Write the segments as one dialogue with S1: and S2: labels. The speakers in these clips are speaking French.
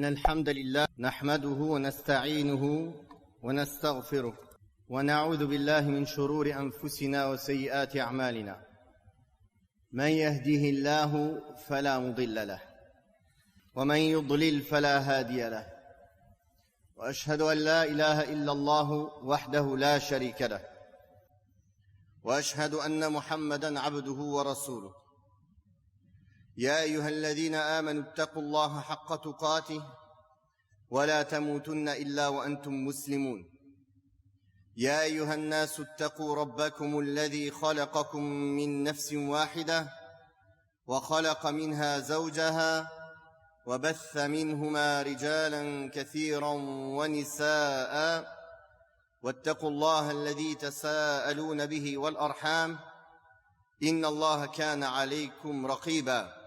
S1: إن الحمد لله نحمده ونستعينه ونستغفره ونعوذ بالله من شرور أنفسنا وسيئات أعمالنا من يهده الله فلا مضل له ومن يضلل فلا هادي له وأشهد أن لا إله إلا الله وحده لا شريك له وأشهد أن محمدًا عبده ورسوله يا أيها الذين آمنوا اتقوا الله حق تقاته ولا تموتن إلا وأنتم مسلمون يا أيها الناس اتقوا ربكم الذي خلقكم من نفس واحدة وخلق منها زوجها وبث منهما رجالا كثيرا ونساء واتقوا الله الذي تساءلون به والأرحام إن الله كان عليكم رقيبا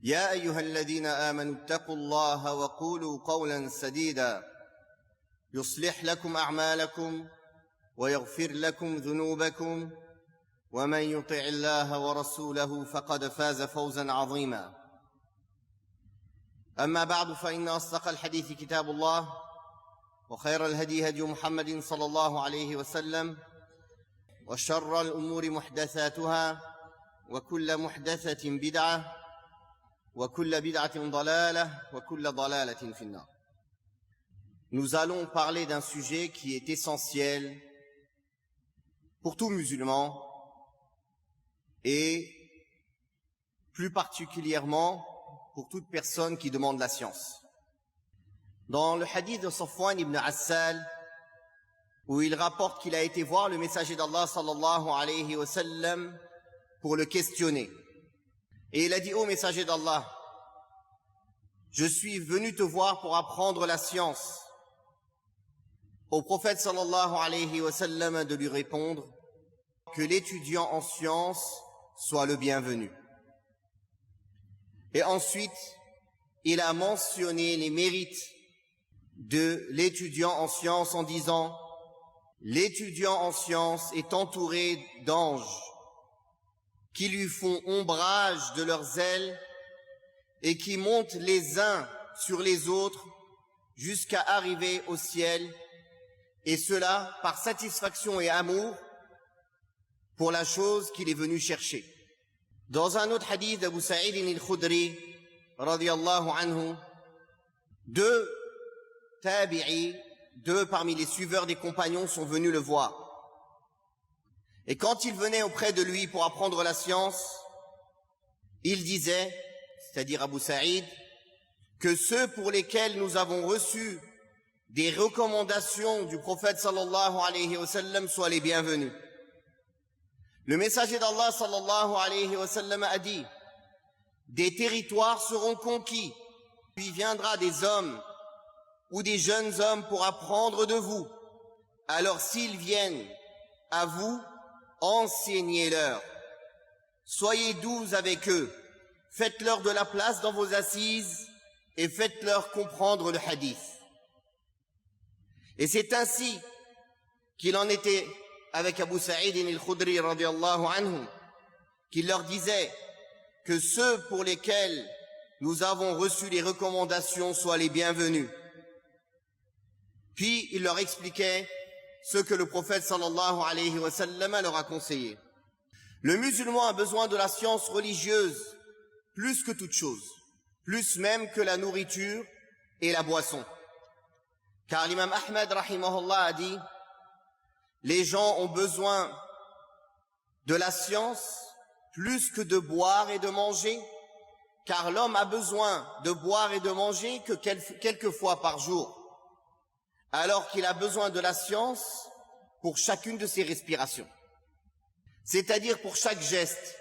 S1: يا أيها الذين آمنوا اتقوا الله وقولوا قولا سديدا يصلح لكم أعمالكم ويغفر لكم ذنوبكم ومن يطع الله ورسوله فقد فاز فوزا عظيما أما بعد فإن أصدق الحديث كتاب الله وخير الهدي هدي محمد صلى الله عليه وسلم وشر الأمور محدثاتها وكل محدثة بدعة وكل بدعة ضلالة وكل ضلالة في النار. Nous allons parler d'un sujet qui est essentiel pour tout musulman et plus particulièrement pour toute personne qui demande la science. Dans le hadith de Safwan ibn Assal, où il rapporte qu'il a été voir le messager d'Allah sallallahu alayhi wa sallam pour le questionner. Et il a dit, ô messager d'Allah, je suis venu te voir pour apprendre la science. Au prophète sallallahu alayhi wa sallam de lui répondre que l'étudiant en science soit le bienvenu. Et ensuite, il a mentionné les mérites de l'étudiant en science en disant, l'étudiant en science est entouré d'anges qui lui font ombrage de leurs ailes et qui montent les uns sur les autres jusqu'à arriver au ciel, et cela par satisfaction et amour pour la chose qu'il est venu chercher. Dans un autre hadith d'Abu Sa'id al-Khudri, radiyallahu anhu, deux tabi'i, deux parmi les suiveurs des compagnons sont venus le voir. Et quand ils venaient auprès de lui pour apprendre la science, il disait, c'est-à-dire Abu Sa'id, que ceux pour lesquels nous avons reçu des recommandations du prophète sallallahu alayhi wa sallam soient les bienvenus. Le messager d'Allah sallallahu alayhi wa sallam a dit, des territoires seront conquis, puis viendra des hommes ou des jeunes hommes pour apprendre de vous. Alors s'ils viennent à vous, enseignez-leur. Soyez doux avec eux. Faites-leur de la place dans vos assises et faites-leur comprendre le hadith. Et c'est ainsi qu'il en était avec Abu Sa'id al-Khudri radiyallahu anhu, qu'il leur disait que ceux pour lesquels nous avons reçu les recommandations soient les bienvenus. Puis il leur expliquait ce que le prophète sallallahu alayhi wa sallam leur a conseillé. Le musulman a besoin de la science religieuse plus que toute chose, plus même que la nourriture et la boisson. Car l'imam Ahmad rahimahullah a dit, les gens ont besoin de la science plus que de boire et de manger, car l'homme a besoin de boire et de manger que quelques fois par jour, alors qu'il a besoin de la science pour chacune de ses respirations. C'est-à-dire pour chaque geste,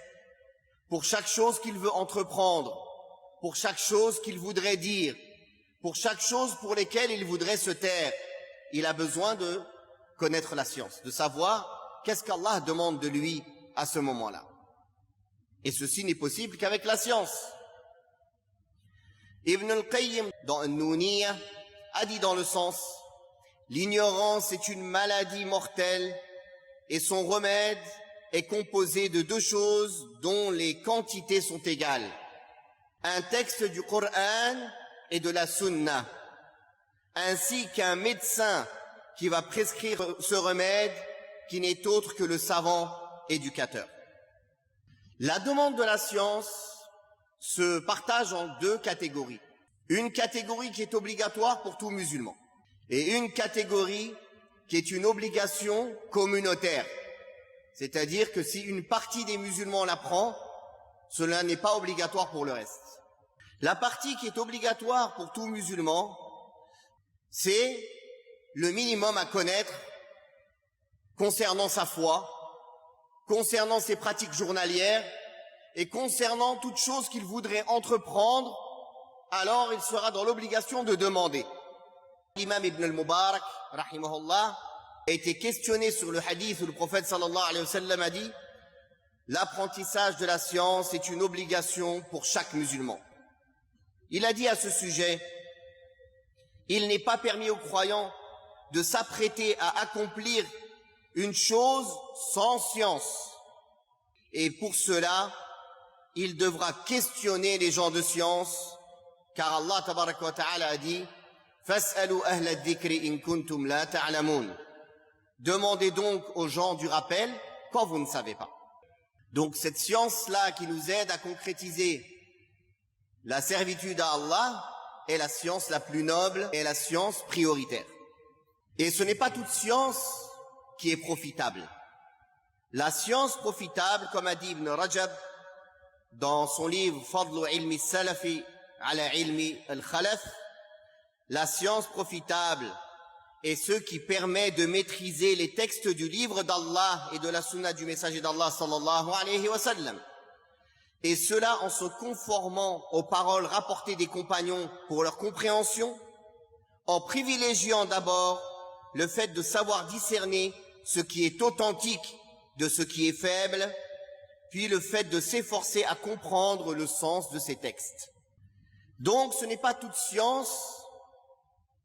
S1: pour chaque chose qu'il veut entreprendre, pour chaque chose qu'il voudrait dire, pour chaque chose pour lesquelles il voudrait se taire. Il a besoin de connaître la science, de savoir qu'est-ce qu'Allah demande de lui à ce moment-là. Et ceci n'est possible qu'avec la science. Ibn al-Qayyim, dans An-Nuniyya, a dit dans le sens, l'ignorance est une maladie mortelle et son remède est composé de deux choses dont les quantités sont égales. Un texte du Coran et de la sunna, ainsi qu'un médecin qui va prescrire ce remède qui n'est autre que le savant éducateur. La demande de la science se partage en deux catégories. Une catégorie qui est obligatoire pour tout musulman et une catégorie qui est une obligation communautaire. C'est-à-dire que si une partie des musulmans la prend, cela n'est pas obligatoire pour le reste. La partie qui est obligatoire pour tout musulman, c'est le minimum à connaître concernant sa foi, concernant ses pratiques journalières et concernant toute chose qu'il voudrait entreprendre, alors il sera dans l'obligation de demander. L'imam Ibn al-Mubarak, rahimahullah, a été questionné sur le hadith où le prophète sallallahu alayhi wa sallam a dit « L'apprentissage de la science est une obligation pour chaque musulman. » Il a dit à ce sujet « Il n'est pas permis aux croyants de s'apprêter à accomplir une chose sans science. Et pour cela, il devra questionner les gens de science, car Allah tabaraka wa ta'ala a dit « Fas'alu ahla ad-dhikri in kuntum la ta'lamun » Demandez donc aux gens du rappel quand vous ne savez pas. Donc cette science-là qui nous aide à concrétiser la servitude à Allah est la science la plus noble et la science prioritaire. Et ce n'est pas toute science qui est profitable. La science profitable, comme a dit Ibn Rajab dans son livre Fadlu ilmi salafi ala ilmi al-khalaf, la science profitable est ce qui permet de maîtriser les textes du livre d'Allah et de la sunna du messager d'Allah sallallahu alayhi wa sallam. Et cela en se conformant aux paroles rapportées des compagnons pour leur compréhension, en privilégiant d'abord le fait de savoir discerner ce qui est authentique de ce qui est faible, puis le fait de s'efforcer à comprendre le sens de ces textes. Donc ce n'est pas toute science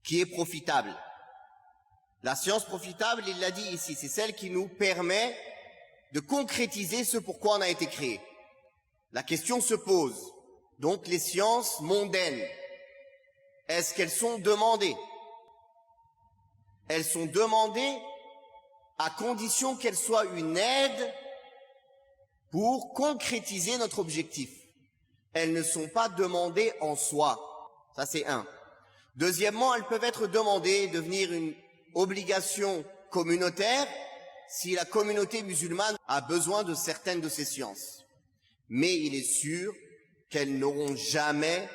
S1: qui est profitable. La science profitable, il l'a dit ici, c'est celle qui nous permet de concrétiser ce pourquoi on a été créé. La question se pose, donc les sciences mondaines, est-ce qu'elles sont demandées? Elles sont demandées à condition qu'elles soient une aide pour concrétiser notre objectif. Elles ne sont pas demandées en soi. Ça c'est un. Deuxièmement, elles peuvent être demandées, devenir une obligation communautaire si la communauté musulmane a besoin de certaines de ces sciences. Mais il est sûr qu'elles n'auront jamais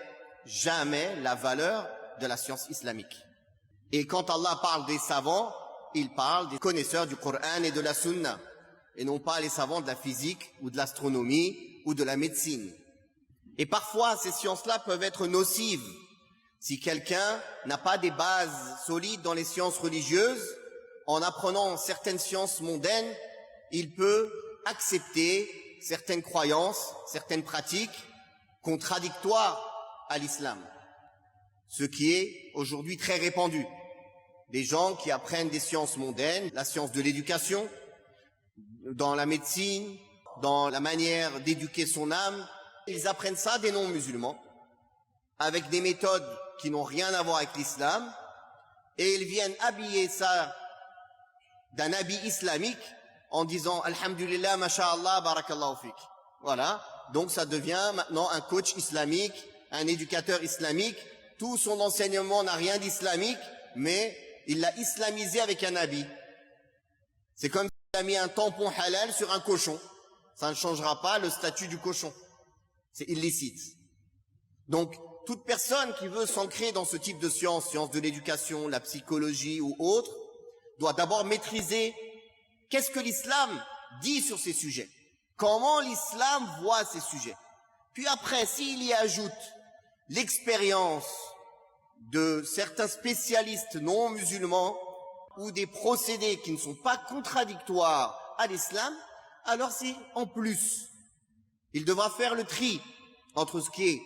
S1: la valeur de la science islamique. Et quand Allah parle des savants, il parle des connaisseurs du Coran et de la Sunna, et non pas les savants de la physique ou de l'astronomie ou de la médecine. Et parfois, ces sciences-là peuvent être nocives. Si quelqu'un n'a pas des bases solides dans les sciences religieuses, en apprenant certaines sciences mondaines, il peut accepter certaines croyances, certaines pratiques contradictoires à l'islam. Ce qui est aujourd'hui très répandu. Des gens qui apprennent des sciences mondaines, la science de l'éducation, dans la médecine, dans la manière d'éduquer son âme, ils apprennent ça des non-musulmans, avec des méthodes qui n'ont rien à voir avec l'islam, et ils viennent habiller ça d'un habit islamique en disant « Alhamdulillah, masha'Allah, barakallahu fik ». Voilà, donc ça devient maintenant un coach islamique, un éducateur islamique. Tout son enseignement n'a rien d'islamique, mais il l'a islamisé avec un habit. C'est comme s'il a mis un tampon halal sur un cochon. Ça ne changera pas le statut du cochon. C'est illicite. Donc, toute personne qui veut s'ancrer dans ce type de sciences, sciences de l'éducation, la psychologie ou autre, doit d'abord maîtriser qu'est-ce que l'islam dit sur ces sujets. Comment l'islam voit ces sujets. Puis après, s'il y ajoute l'expérience de certains spécialistes non musulmans ou des procédés qui ne sont pas contradictoires à l'islam, alors c'est en plus. Il devra faire le tri entre ce qui est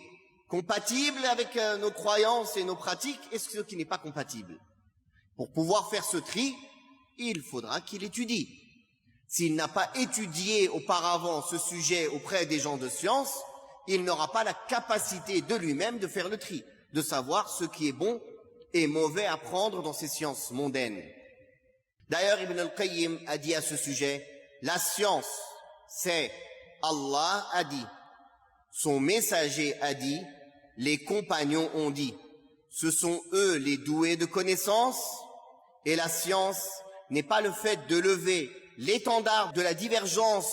S1: compatible avec nos croyances et nos pratiques et ce qui n'est pas compatible. Pour pouvoir faire ce tri, il faudra qu'il étudie. S'il n'a pas étudié auparavant ce sujet auprès des gens de science, il n'aura pas la capacité de lui-même de faire le tri. de savoir ce qui est bon et mauvais à prendre dans ces sciences mondaines. D'ailleurs, Ibn al-Qayyim a dit à ce sujet, la science, c'est Allah a dit, son messager a dit, les compagnons ont dit. Ce sont eux les doués de connaissance, et la science n'est pas le fait de lever l'étendard de la divergence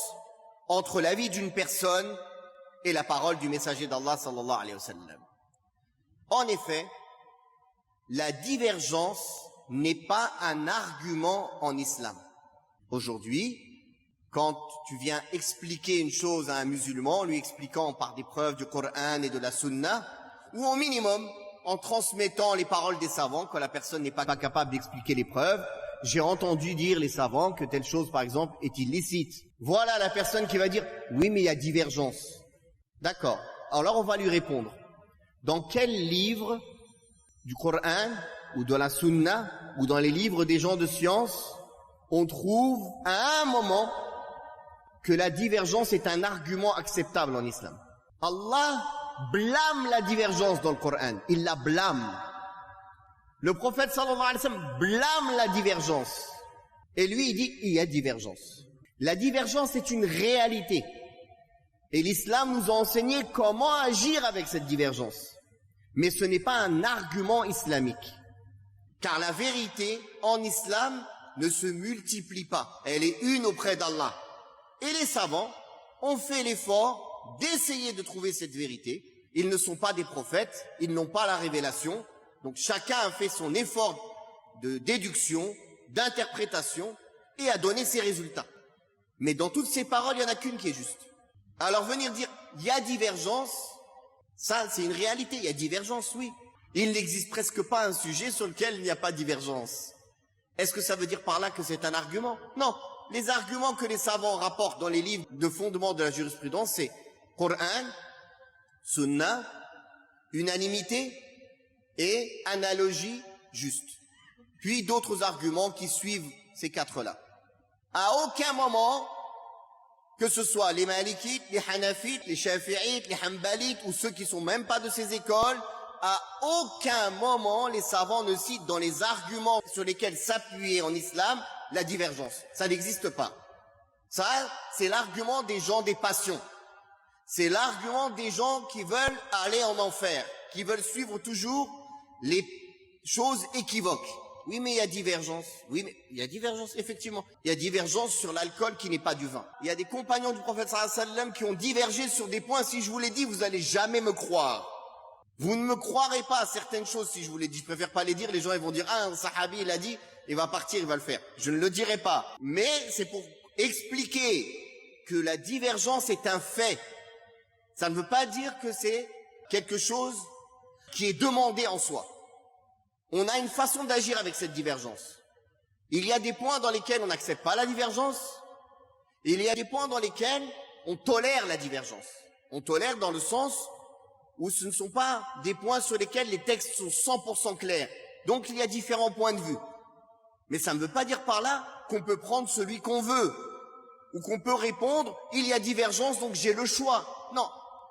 S1: entre la vie d'une personne et la parole du messager d'Allah sallallahu alayhi wa sallam. En effet, la divergence n'est pas un argument en islam. Aujourd'hui, quand tu viens expliquer une chose à un musulman, lui expliquant par des preuves du Coran et de la Sunna, ou au minimum en transmettant les paroles des savants, quand la personne n'est pas capable d'expliquer les preuves, j'ai entendu dire les savants que telle chose, par exemple, est illicite. Voilà la personne qui va dire, oui, mais il y a divergence. D'accord. Alors on va lui répondre. Dans quel livre du Coran ou de la Sunna ou dans les livres des gens de science, on trouve à un moment que la divergence est un argument acceptable en islam? Allah blâme la divergence dans le Coran. Il la blâme. Le prophète sallallahu alayhi wa sallam blâme la divergence. Et lui, il dit, il y a divergence. La divergence est une réalité. Et l'islam nous a enseigné comment agir avec cette divergence. Mais ce n'est pas un argument islamique. Car la vérité en islam ne se multiplie pas. Elle est une auprès d'Allah. Et les savants ont fait l'effort d'essayer de trouver cette vérité. Ils ne sont pas des prophètes, ils n'ont pas la révélation. Donc chacun a fait son effort de déduction, d'interprétation et a donné ses résultats. Mais dans toutes ces paroles, il n'y en a qu'une qui est juste. Alors venir dire, il y a divergence, ça c'est une réalité, il y a divergence, oui. Il n'existe presque pas un sujet sur lequel il n'y a pas de divergence. Est-ce que ça veut dire par là que c'est un argument? Non. Les arguments que les savants rapportent dans les livres de fondement de la jurisprudence, c'est Coran, Sunna, unanimité et analogie juste. Puis d'autres arguments qui suivent ces quatre-là. À aucun moment, que ce soit les Malikites, les Hanafites, les Shafi'ites, les Hanbalites ou ceux qui sont même pas de ces écoles, à aucun moment les savants ne citent dans les arguments sur lesquels s'appuyer en islam la divergence. Ça n'existe pas. Ça, c'est l'argument des gens des passions. C'est l'argument des gens qui veulent aller en enfer, qui veulent suivre toujours les choses équivoques. Oui, mais il y a divergence. Oui, mais il y a divergence, effectivement. Il y a divergence sur l'alcool qui n'est pas du vin. Il y a des compagnons du prophète sallallahu alayhi wa sallam qui ont divergé sur des points. Si je vous l'ai dit, vous allez jamais me croire. Vous ne me croirez pas à certaines choses si je vous l'ai dit. Je préfère pas les dire. Les gens ils vont dire, ah, un sahabi, il a dit, il va partir, il va le faire. Je ne le dirai pas. Mais c'est pour expliquer que la divergence est un fait. Ça ne veut pas dire que c'est quelque chose qui est demandé en soi. On a une façon d'agir avec cette divergence. Il y a des points dans lesquels on n'accepte pas la divergence. Et il y a des points dans lesquels on tolère la divergence. On tolère dans le sens où ce ne sont pas des points sur lesquels les textes sont 100% clairs. Donc il y a différents points de vue. Mais ça ne veut pas dire par là qu'on peut prendre celui qu'on veut. Ou qu'on peut répondre, il y a divergence, donc j'ai le choix. Non.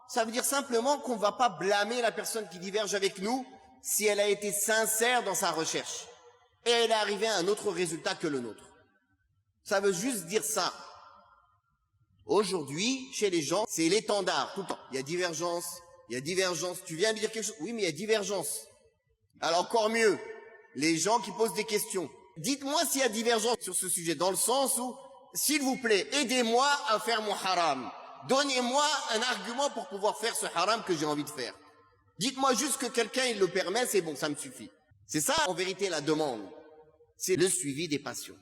S1: Ça veut dire simplement qu'on ne va pas blâmer la personne qui diverge avec nous si elle a été sincère dans sa recherche. Et elle est arrivée à un autre résultat que le nôtre. Ça veut juste dire ça. Aujourd'hui, chez les gens, c'est l'étendard, tout le temps. Il y a divergence, il y a divergence. Tu viens de dire quelque chose? Oui, mais il y a divergence. Alors encore mieux, les gens qui posent des questions. Dites-moi s'il y a divergence sur ce sujet, dans le sens où, s'il vous plaît, aidez-moi à faire mon haram. Donnez-moi un argument pour pouvoir faire ce haram que j'ai envie de faire. Dites-moi juste que quelqu'un il le permet, c'est bon, ça me suffit. C'est ça en vérité la demande. C'est le suivi des passions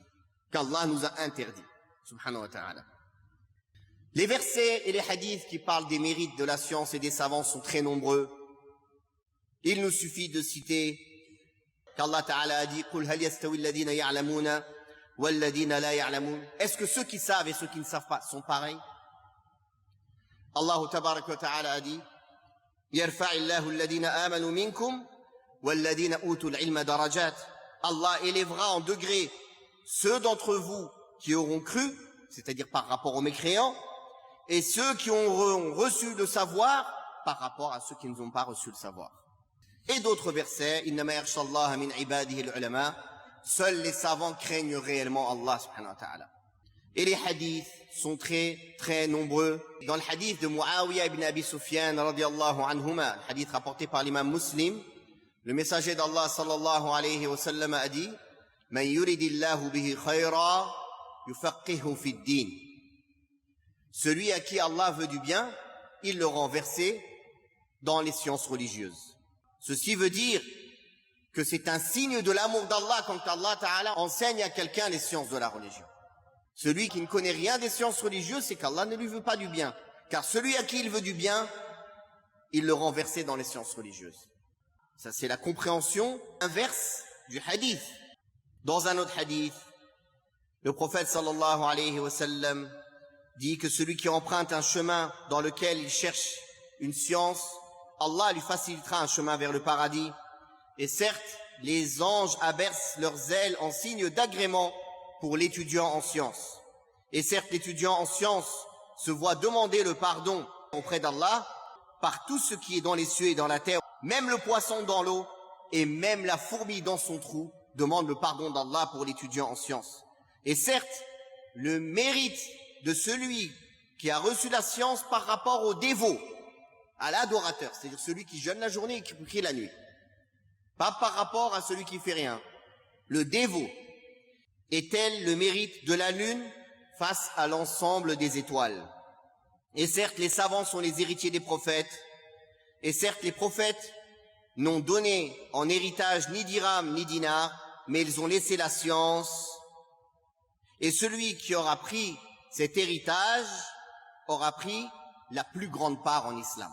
S1: qu'Allah nous a interdit. Subhanahu wa ta'ala. Les versets et les hadiths qui parlent des mérites de la science et des savants sont très nombreux. Il nous suffit de citer qu'Allah ta'ala a dit قُلْ هَلْ يَسْتَوِي الَّذِينَ يَعْلَمُونَ وَالَّذِينَ لَا يَعْلَمُونَ. Est-ce que ceux qui savent et ceux qui ne savent pas sont pareils? Allah tabarak wa ta'ala a dit يَرْفَعِ اللَّهُ الَّذِينَ آمَنُوا مِنْكُمْ وَالَّذِينَ أُوتُوا الْعِلْمَ دَرَجَاتٍ. Allah élèvera en degrés ceux d'entre vous qui auront cru, c'est-à-dire par rapport aux mécréants, et ceux qui ont reçu le savoir par rapport à ceux qui ne ont pas reçu le savoir. Et d'autres versets, innama yakhsha Allah min ibadihi al-ulama, seuls les savants craignent réellement Allah subhanahu wa ta'ala. Et les hadiths sont très nombreux. Dans le hadith de Muawiyah ibn Abi Sufyan radiyallahu anhuma, le hadith rapporté par l'imam Muslim, le messager d'Allah sallallahu alayhi wa sallam a dit: Man yuridillahu bihi khayra yufaqihu fi ad-din. Celui à qui Allah veut du bien, il le rend versé dans les sciences religieuses. Ceci veut dire que c'est un signe de l'amour d'Allah quand Allah Ta'ala enseigne à quelqu'un les sciences de la religion. Celui qui ne connaît rien des sciences religieuses, c'est qu'Allah ne lui veut pas du bien. Car celui à qui il veut du bien, il le rend versé dans les sciences religieuses. Ça, c'est la compréhension inverse du hadith. Dans un autre hadith, le prophète sallallahu alayhi wa sallam dit que celui qui emprunte un chemin dans lequel il cherche une science, Allah lui facilitera un chemin vers le paradis. Et certes, les anges abaissent leurs ailes en signe d'agrément pour l'étudiant en sciences. Et certes, l'étudiant en sciences se voit demander le pardon auprès d'Allah par tout ce qui est dans les cieux et dans la terre. Même le poisson dans l'eau et même la fourmi dans son trou demande le pardon d'Allah pour l'étudiant en sciences. Et certes, le mérite de celui qui a reçu la science par rapport au dévot, à l'adorateur, c'est-à-dire celui qui jeûne la journée et qui prie la nuit. Pas par rapport à celui qui fait rien. Le dévot est tel le mérite de la lune face à l'ensemble des étoiles. Et certes, les savants sont les héritiers des prophètes. Et certes, les prophètes n'ont donné en héritage ni dirham ni dinar, mais ils ont laissé la science. Et celui qui aura pris cet héritage aura pris la plus grande part en islam.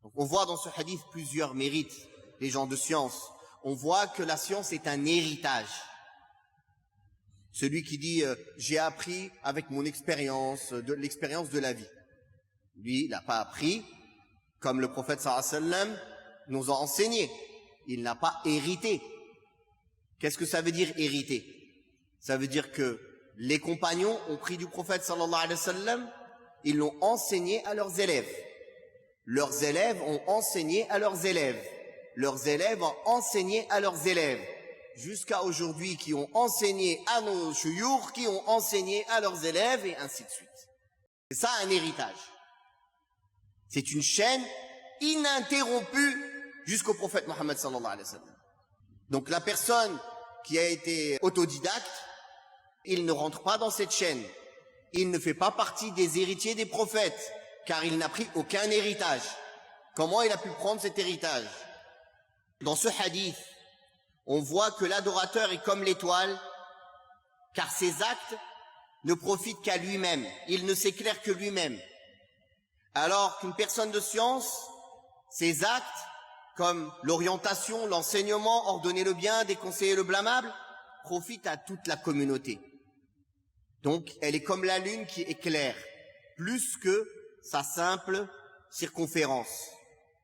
S1: Donc on voit dans ce hadith plusieurs mérites des gens de science. On voit que la science est un héritage. Celui qui dit j'ai appris avec mon expérience, de l'expérience de la vie. Lui, il n'a pas appris comme le prophète sallallahu alayhi wa sallam nous a enseigné. Il n'a pas hérité. Qu'est-ce que ça veut dire hériter? Ça veut dire que les compagnons ont pris du prophète sallallahu alayhi wa sallam, ils l'ont enseigné à leurs élèves. Leurs élèves ont enseigné à leurs élèves. Leurs élèves ont enseigné à leurs élèves. Jusqu'à aujourd'hui, qui ont enseigné à nos chouyours, qui ont enseigné à leurs élèves, et ainsi de suite. C'est ça un héritage. C'est une chaîne ininterrompue jusqu'au prophète Mohammed sallallahu alayhi wa sallam. Donc la personne qui a été autodidacte, il ne rentre pas dans cette chaîne. Il ne fait pas partie des héritiers des prophètes, car il n'a pris aucun héritage. Comment il a pu prendre cet héritage? Dans ce hadith, on voit que l'adorateur est comme l'étoile, car ses actes ne profitent qu'à lui-même. Il ne s'éclaire que lui-même. Alors qu'une personne de science, ses actes, comme l'orientation, l'enseignement, ordonner le bien, déconseiller le blâmable, profitent à toute la communauté. Donc, elle est comme la lune qui éclaire, plus que sa simple circonférence,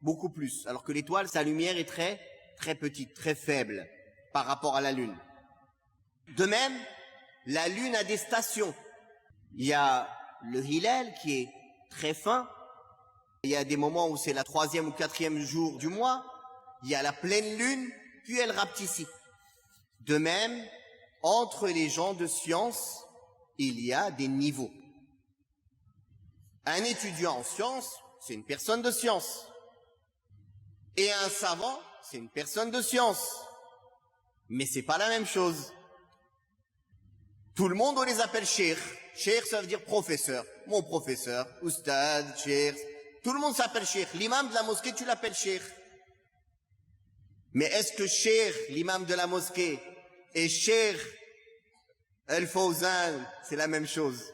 S1: beaucoup plus. Alors que l'étoile, sa lumière est très petite, très faible par rapport à la lune. De même, la lune a des stations. Il y a le hilal qui est très fin. Il y a des moments où c'est la 3e ou 4e jour du mois. Il y a la pleine lune, puis elle rapetit. De même, entre les gens de science, il y a des niveaux. Un étudiant en sciences, c'est une personne de science. Et un savant, c'est une personne de science. Mais c'est pas la même chose. Tout le monde, on les appelle cheikh. Cheikh, ça veut dire professeur. Mon professeur, oustad, cheikh. Tout le monde s'appelle cheikh. L'imam de la mosquée, tu l'appelles cheikh. Mais est-ce que cheikh, l'imam de la mosquée, et cheikh Al-Fawzan, c'est la même chose?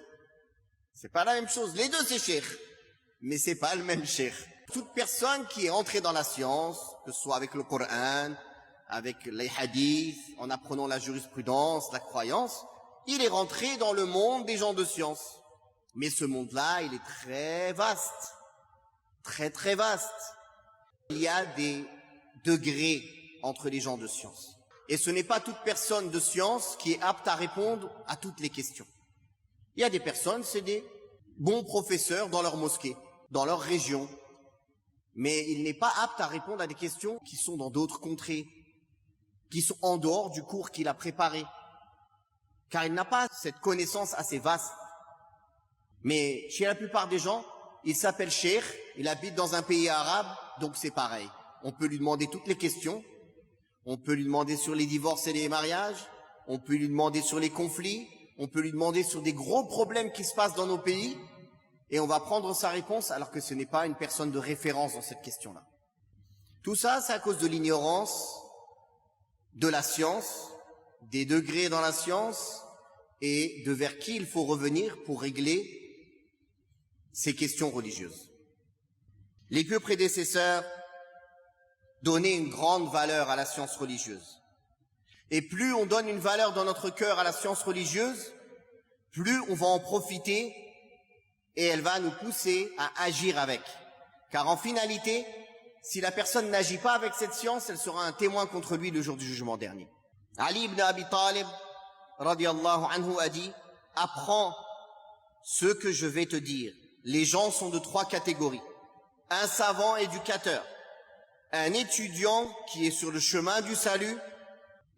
S1: C'est pas la même chose. Les deux, c'est cheikh. Mais c'est pas le même cheikh. Toute personne qui est entrée dans la science, que ce soit avec le Coran, avec les hadiths, en apprenant la jurisprudence, la croyance, il est rentré dans le monde des gens de science. Mais ce monde-là, il est très vaste. Très vaste. Il y a des degrés entre les gens de science. Et ce n'est pas toute personne de science qui est apte à répondre à toutes les questions. Il y a des personnes, c'est des bons professeurs dans leur mosquée, dans leur région. mais il n'est pas apte à répondre à des questions qui sont dans d'autres contrées, qui sont en dehors du cours qu'il a préparé, car il n'a pas cette connaissance assez vaste. Mais chez la plupart des gens, il s'appelle Cheikh, il habite dans un pays arabe, donc c'est pareil. On peut lui demander toutes les questions, on peut lui demander sur les divorces et les mariages, on peut lui demander sur les conflits, on peut lui demander sur des gros problèmes qui se passent dans nos pays, et on va prendre sa réponse alors que ce n'est pas une personne de référence dans cette question-là. Tout ça, c'est à cause de l'ignorance de la science, des degrés dans la science, et de vers qui il faut revenir pour régler ces questions religieuses. Les pieux prédécesseurs donnaient une grande valeur à la science religieuse. Et plus on donne une valeur dans notre cœur à la science religieuse, plus on va en profiter et elle va nous pousser à agir avec. Car en finalité, si la personne n'agit pas avec cette science, elle sera un témoin contre lui le jour du jugement dernier. Ali ibn Abi Talib, radiyallahu anhu, a dit « Apprends ce que je vais te dire. Les gens sont de 3 catégories. Un savant éducateur, un étudiant qui est sur le chemin du salut,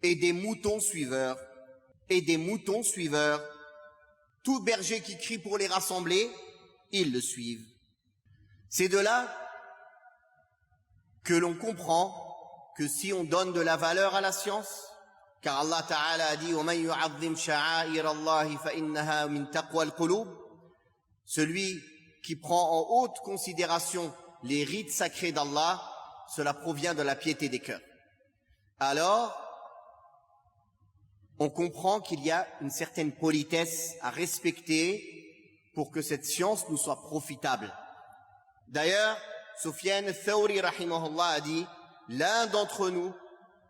S1: et des moutons suiveurs. Et des moutons suiveurs. Tout berger qui crie pour les rassembler, ils le suivent. » C'est de là que l'on comprend que si on donne de la valeur à la science, car Allah Ta'ala a dit « وَمَنْ يُعَظِّمْ شَعَائِرَ اللَّهِ فَإِنَّهَا مِنْ تَقْوَى الْقُلُوبِ » Celui qui prend en haute considération les rites sacrés d'Allah, cela provient de la piété des cœurs. Alors, on comprend qu'il y a une certaine politesse à respecter pour que cette science nous soit profitable. D'ailleurs, Sufyan al-Thawri rahimahullah a dit, l'un d'entre nous,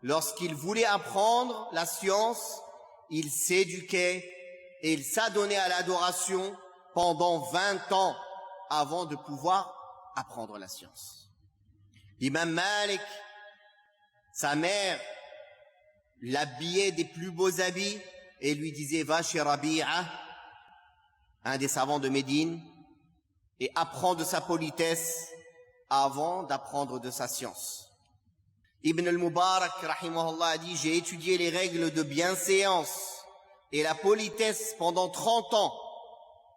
S1: lorsqu'il voulait apprendre la science, il s'éduquait et il s'adonnait à l'adoration pendant 20 ans avant de pouvoir apprendre la science. L'imam Malik, sa mère, l'habillait des plus beaux habits et lui disait « Va chez Rabi'a », un des savants de Médine, et apprends de sa politesse avant d'apprendre de sa science. Ibn al-Mubarak, rahimahullah, a dit « J'ai étudié les règles de bienséance et la politesse pendant 30 ans,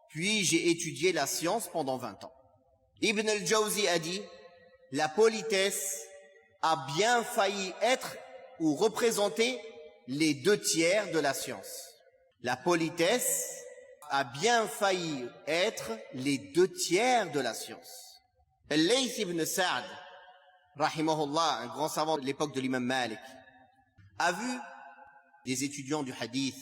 S1: puis j'ai étudié la science pendant 20 ans. » Ibn al-Jawzi a dit « La politesse a bien failli être ou représenter les 2/3 de la science. » La politesse a bien failli être les 2/3 de la science. Al-Layth ibn Sa'd, rahimahullah, un grand savant de l'époque de l'imam Malik, a vu des étudiants du hadith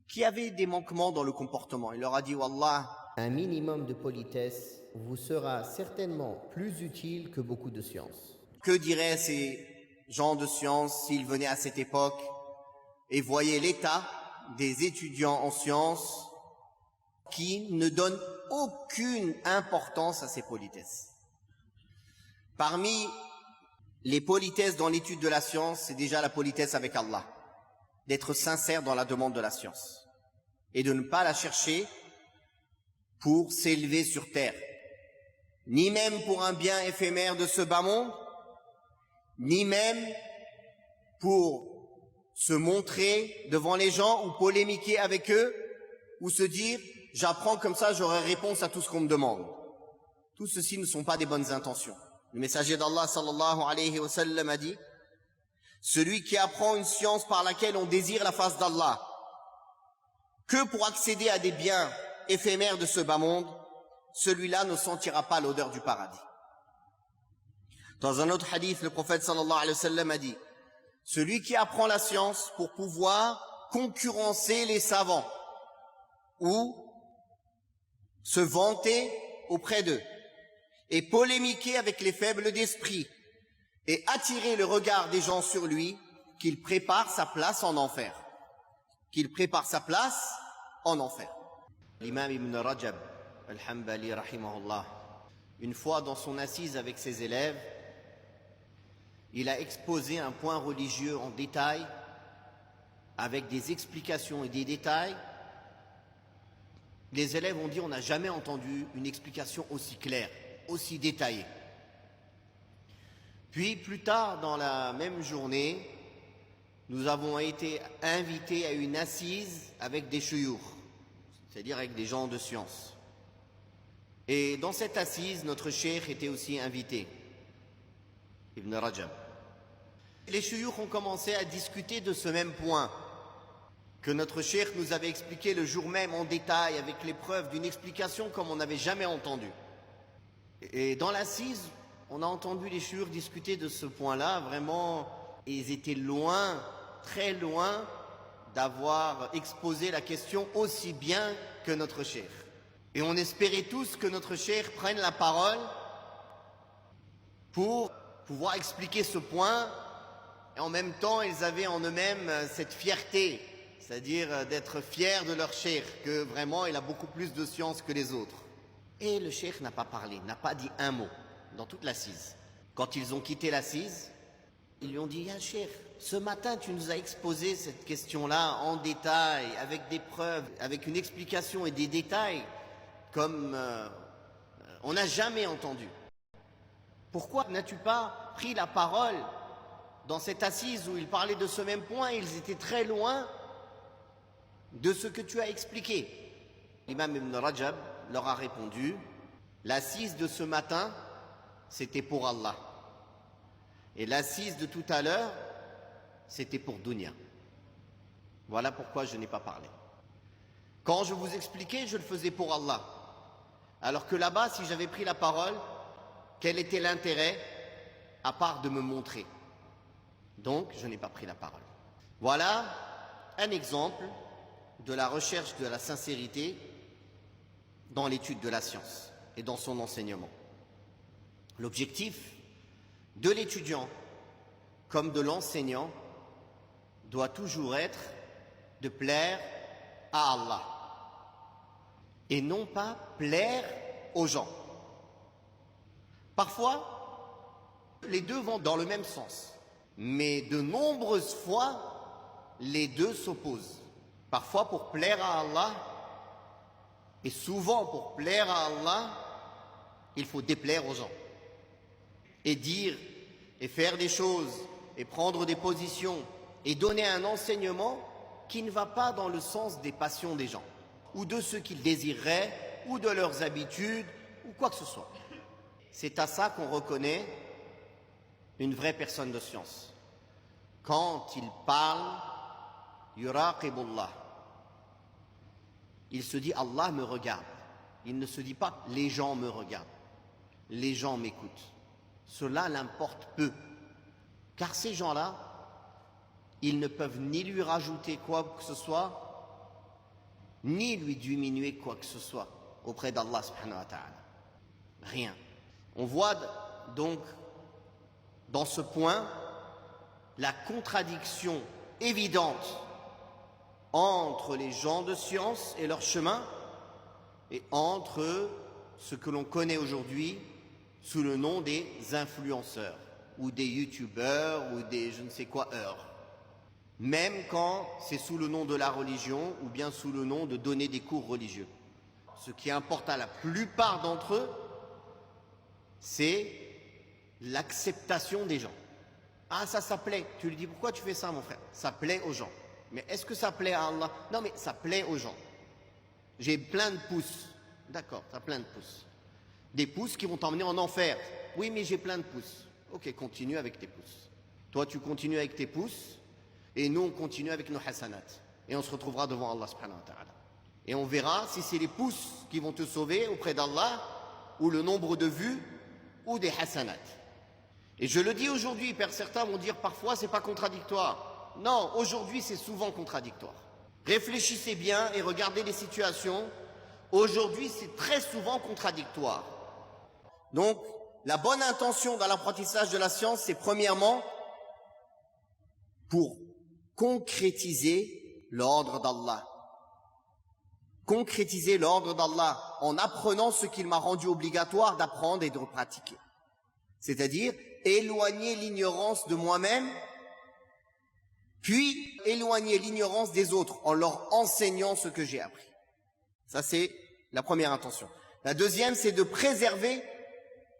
S1: qui avaient des manquements dans le comportement. Il leur a dit « Wallah,
S2: un minimum de politesse vous sera certainement plus utile que beaucoup de science. »
S1: Que diraient ces gens de science s'ils venaient à cette époque et voyaient l'état des étudiants en sciences qui ne donnent aucune importance à ces politesses. Parmi les politesses dans l'étude de la science, c'est déjà la politesse avec Allah, d'être sincère dans la demande de la science et de ne pas la chercher pour s'élever sur terre, ni même pour un bien éphémère de ce bas monde, ni même pour se montrer devant les gens ou polémiquer avec eux ou se dire « j'apprends comme ça, j'aurai réponse à tout ce qu'on me demande ». Tout ceci ne sont pas des bonnes intentions. Le messager d'Allah sallallahu alayhi wa sallam a dit « Celui qui apprend une science par laquelle on désire la face d'Allah que pour accéder à des biens éphémères de ce bas monde, celui-là ne sentira pas l'odeur du paradis. » Dans un autre hadith, le prophète sallallahu alayhi wa sallam a dit « Celui qui apprend la science pour pouvoir concurrencer les savants ou se vanter auprès d'eux et polémiquer avec les faibles d'esprit et attirer le regard des gens sur lui, qu'il prépare sa place en enfer. » Qu'il prépare sa place en enfer. L'imam Ibn Rajab al-Hanbali rahimahullah, une fois dans son assise avec ses élèves, il a exposé un point religieux en détail, avec des explications et des détails. Les élèves ont dit « on n'a jamais entendu une explication aussi claire, aussi détaillée ». Puis plus tard dans la même journée, nous avons été invités à une assise avec des chouyours, c'est-à-dire avec des gens de science. Et dans cette assise, notre cheikh était aussi invité, Ibn Rajab. Les chouyours ont commencé à discuter de ce même point que notre cheikh nous avait expliqué le jour même en détail, avec les preuves d'une explication comme on n'avait jamais entendu. Et dans l'assise, on a entendu les chouyours discuter de ce point-là, vraiment, ils étaient loin, très loin d'avoir exposé la question aussi bien que notre cheikh. Et on espérait tous que notre cheikh prenne la parole pour pouvoir expliquer ce point. Et en même temps, ils avaient en eux-mêmes cette fierté, c'est-à-dire d'être fiers de leur cheikh, que vraiment il a beaucoup plus de science que les autres. Et le cheikh n'a pas parlé, n'a pas dit un mot dans toute l'assise. Quand ils ont quitté l'assise, ils lui ont dit « Ya cheikh, ce matin tu nous as exposé cette question-là en détail, avec des preuves, avec une explication et des détails comme on n'a jamais entendu. Pourquoi n'as-tu pas pris la parole dans cette assise où ils parlaient de ce même point? Ils étaient très loin de ce que tu as expliqué. » L'imam Ibn Rajab leur a répondu « L'assise de ce matin, c'était pour Allah. Et l'assise de tout à l'heure, c'était pour dunya. Voilà pourquoi je n'ai pas parlé. Quand je vous expliquais, je le faisais pour Allah. Alors que là-bas, si j'avais pris la parole, quel était l'intérêt à part de me montrer? Donc, je n'ai pas pris la parole. Voilà un exemple de la recherche de la sincérité dans l'étude de la science et dans son enseignement. L'objectif de l'étudiant comme de l'enseignant doit toujours être de plaire à Allah et non pas plaire aux gens. Parfois, les deux vont dans le même sens, mais de nombreuses fois, les deux s'opposent. Parfois pour plaire à Allah, et souvent pour plaire à Allah, il faut déplaire aux gens. Et dire, et faire des choses, et prendre des positions, et donner un enseignement qui ne va pas dans le sens des passions des gens, ou de ce qu'ils désireraient, ou de leurs habitudes, ou quoi que ce soit. C'est à ça qu'on reconnaît une vraie personne de science. Quand il parle, yuraqibullah. Il se dit Allah me regarde. Il ne se dit pas les gens me regardent. Les gens m'écoutent. Cela l'importe peu. Car ces gens-là, ils ne peuvent ni lui rajouter quoi que ce soit, ni lui diminuer quoi que ce soit auprès d'Allah subhanahu wa ta'ala. Rien. On voit donc dans ce point la contradiction évidente entre les gens de science et leur chemin et entre ce que l'on connaît aujourd'hui sous le nom des influenceurs ou des youtubeurs ou des je ne sais quoi heures. Même quand c'est sous le nom de la religion ou bien sous le nom de donner des cours religieux. Ce qui importe à la plupart d'entre eux, c'est l'acceptation des gens. Ah, ça plaît. Tu lui dis, pourquoi tu fais ça, mon frère? Ça plaît aux gens. Mais est-ce que ça plaît à Allah? Non, mais ça plaît aux gens. J'ai plein de pouces. D'accord, tu as plein de pouces. Des pouces qui vont t'emmener en enfer. Oui, mais j'ai plein de pouces. Ok, continue avec tes pouces. Toi, tu continues avec tes pouces, et nous, on continue avec nos hasanats. Et on se retrouvera devant Allah subhanahu wa ta'ala. Et on verra si c'est les pouces qui vont te sauver auprès d'Allah, ou le nombre de vues, ou des hasanats. Et je le dis aujourd'hui, certains vont dire parfois c'est pas contradictoire. Non, aujourd'hui c'est souvent contradictoire. Réfléchissez bien et regardez les situations. Aujourd'hui c'est très souvent contradictoire. Donc, la bonne intention dans l'apprentissage de la science, c'est premièrement pour concrétiser l'ordre d'Allah. Concrétiser l'ordre d'Allah en apprenant ce qu'il m'a rendu obligatoire d'apprendre et de pratiquer. C'est-à-dire éloigner l'ignorance de moi-même, puis éloigner l'ignorance des autres en leur enseignant ce que j'ai appris. Ça, c'est la première intention. La deuxième, c'est de préserver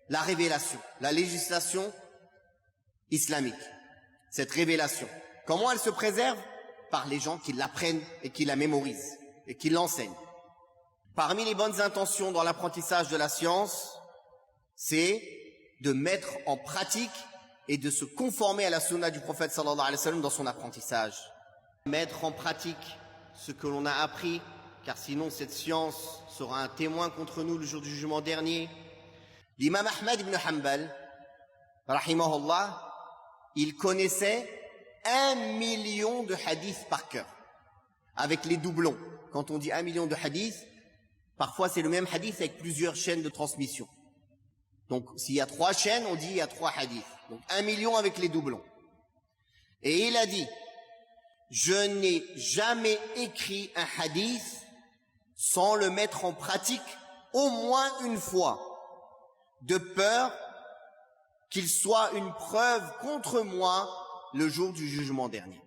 S1: la révélation, la législation islamique, cette révélation. Comment elle se préserve? Par les gens qui l'apprennent et qui la mémorisent et qui l'enseignent. Parmi les bonnes intentions dans l'apprentissage de la science, c'est de mettre en pratique et de se conformer à la sunna du prophète sallallahu alayhi wa sallam dans son apprentissage. Mettre en pratique ce que l'on a appris, car sinon cette science sera un témoin contre nous le jour du jugement dernier. L'imam Ahmad ibn Hanbal, rahimahullah, il connaissait 1 million de hadiths par cœur, avec les doublons. Quand on dit 1 million de hadiths, parfois c'est le même hadith avec plusieurs chaînes de transmission. Donc s'il y a 3 chaînes, on dit il y a 3 hadiths. Donc 1 million avec les doublons. Et il a dit, je n'ai jamais écrit un hadith sans le mettre en pratique au moins une fois, de peur qu'il soit une preuve contre moi le jour du jugement dernier.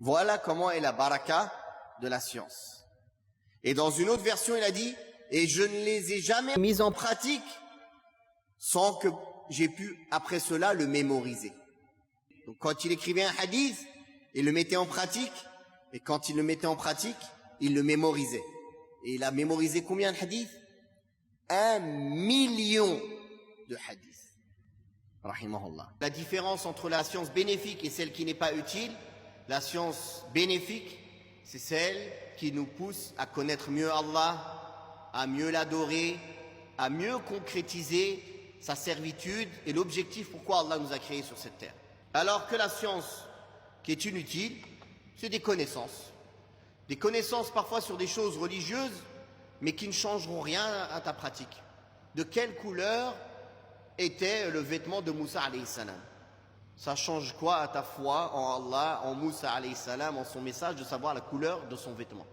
S1: Voilà comment est la baraka de la science. Et dans une autre version, il a dit, et je ne les ai jamais mis en pratique sans que j'ai pu, après cela, le mémoriser. Donc quand il écrivait un hadith, il le mettait en pratique, et quand il le mettait en pratique, il le mémorisait. Et il a mémorisé combien de hadiths? 1 million de hadiths. Rahimahullah. La différence entre la science bénéfique et celle qui n'est pas utile, la science bénéfique, c'est celle qui nous pousse à connaître mieux Allah, à mieux l'adorer, à mieux concrétiser sa servitude et l'objectif pourquoi Allah nous a créés sur cette terre. Alors que la science qui est inutile, c'est des connaissances. Des connaissances parfois sur des choses religieuses, mais qui ne changeront rien à ta pratique. De quelle couleur était le vêtement de Moussa alayhi salam? Ça change quoi à ta foi en Allah, en Moussa alayhi salam, en son message, de savoir la couleur de son vêtement?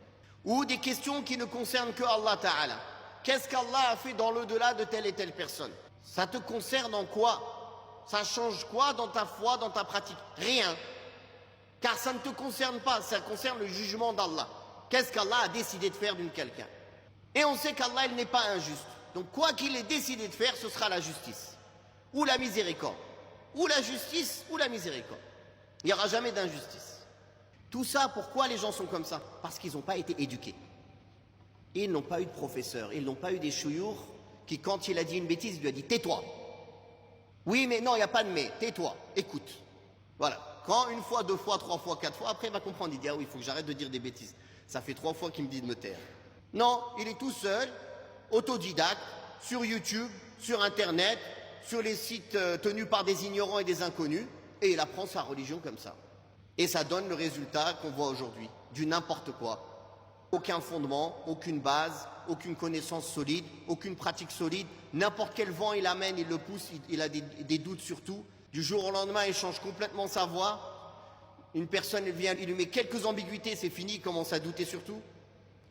S1: Ou des questions qui ne concernent que Allah Ta'ala. Qu'est-ce qu'Allah a fait dans l'au-delà de telle et telle personne? Ça te concerne en quoi? Ça change quoi dans ta foi, dans ta pratique? Rien. Car ça ne te concerne pas, ça concerne le jugement d'Allah. Qu'est-ce qu'Allah a décidé de faire d'une quelqu'un? Et on sait qu'Allah, il n'est pas injuste. Donc quoi qu'il ait décidé de faire, ce sera la justice. Ou la miséricorde. Ou la justice, ou la miséricorde. Il n'y aura jamais d'injustice. Tout ça, pourquoi les gens sont comme ça? Parce qu'ils n'ont pas été éduqués. Ils n'ont pas eu de professeur, ils n'ont pas eu des chouyours qui, quand il a dit une bêtise, il lui a dit « tais-toi ». Oui, mais non, il n'y a pas de mais, tais-toi, écoute. Voilà. Quand une fois, 2 fois, 3 fois, 4 fois, après il va comprendre, il dit « ah oui, il faut que j'arrête de dire des bêtises. Ça fait 3 fois qu'il me dit de me taire ». Non, il est tout seul, autodidacte, sur YouTube, sur Internet, sur les sites tenus par des ignorants et des inconnus, et il apprend sa religion comme ça. Et ça donne le résultat qu'on voit aujourd'hui, du n'importe quoi. Aucun fondement, aucune base, aucune connaissance solide, aucune pratique solide. N'importe quel vent il amène, il le pousse, il a des doutes sur tout. Du jour au lendemain, il change complètement sa voix. Une personne, il lui met quelques ambiguïtés, c'est fini, il commence à douter sur tout.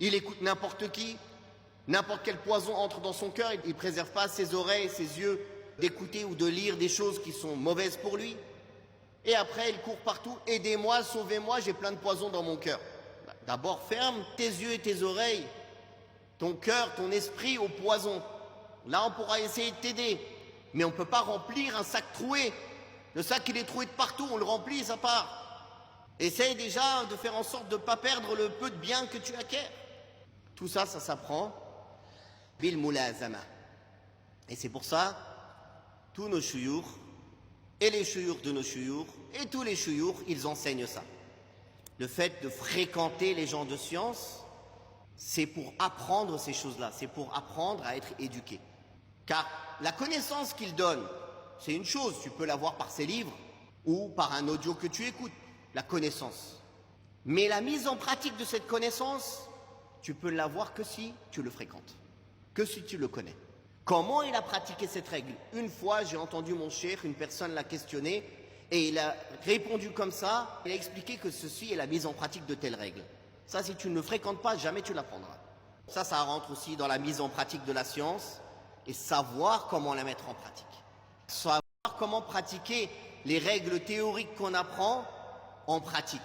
S1: Il écoute n'importe qui, n'importe quel poison entre dans son cœur, il ne préserve pas ses oreilles, ses yeux d'écouter ou de lire des choses qui sont mauvaises pour lui. Et après, il court partout, aidez-moi, sauvez-moi, j'ai plein de poison dans mon cœur. D'abord, ferme tes yeux et tes oreilles, ton cœur, ton esprit au poison. Là, on pourra essayer de t'aider. Mais on ne peut pas remplir un sac troué. Le sac, il est troué de partout, on le remplit, ça part. Essaye déjà de faire en sorte de ne pas perdre le peu de bien que tu acquiers. Tout ça, ça s'apprend bil mulazama. Et c'est pour ça, tous nos chouyours, et les chouyours de nos chouyours, et tous les chouyours, ils enseignent ça. Le fait de fréquenter les gens de science, c'est pour apprendre ces choses-là, c'est pour apprendre à être éduqué. Car la connaissance qu'il donne, c'est une chose, tu peux l'avoir par ses livres ou par un audio que tu écoutes, la connaissance. Mais la mise en pratique de cette connaissance, tu peux l'avoir que si tu le fréquentes, que si tu le connais. Comment il a pratiqué cette règle? Une fois, j'ai entendu mon cheikh, une personne l'a questionné, et il a répondu comme ça, il a expliqué que ceci est la mise en pratique de telle règle. Ça, si tu ne le fréquentes pas, jamais tu l'apprendras. Ça rentre aussi dans la mise en pratique de la science, et savoir comment la mettre en pratique. Savoir comment pratiquer les règles théoriques qu'on apprend en pratique.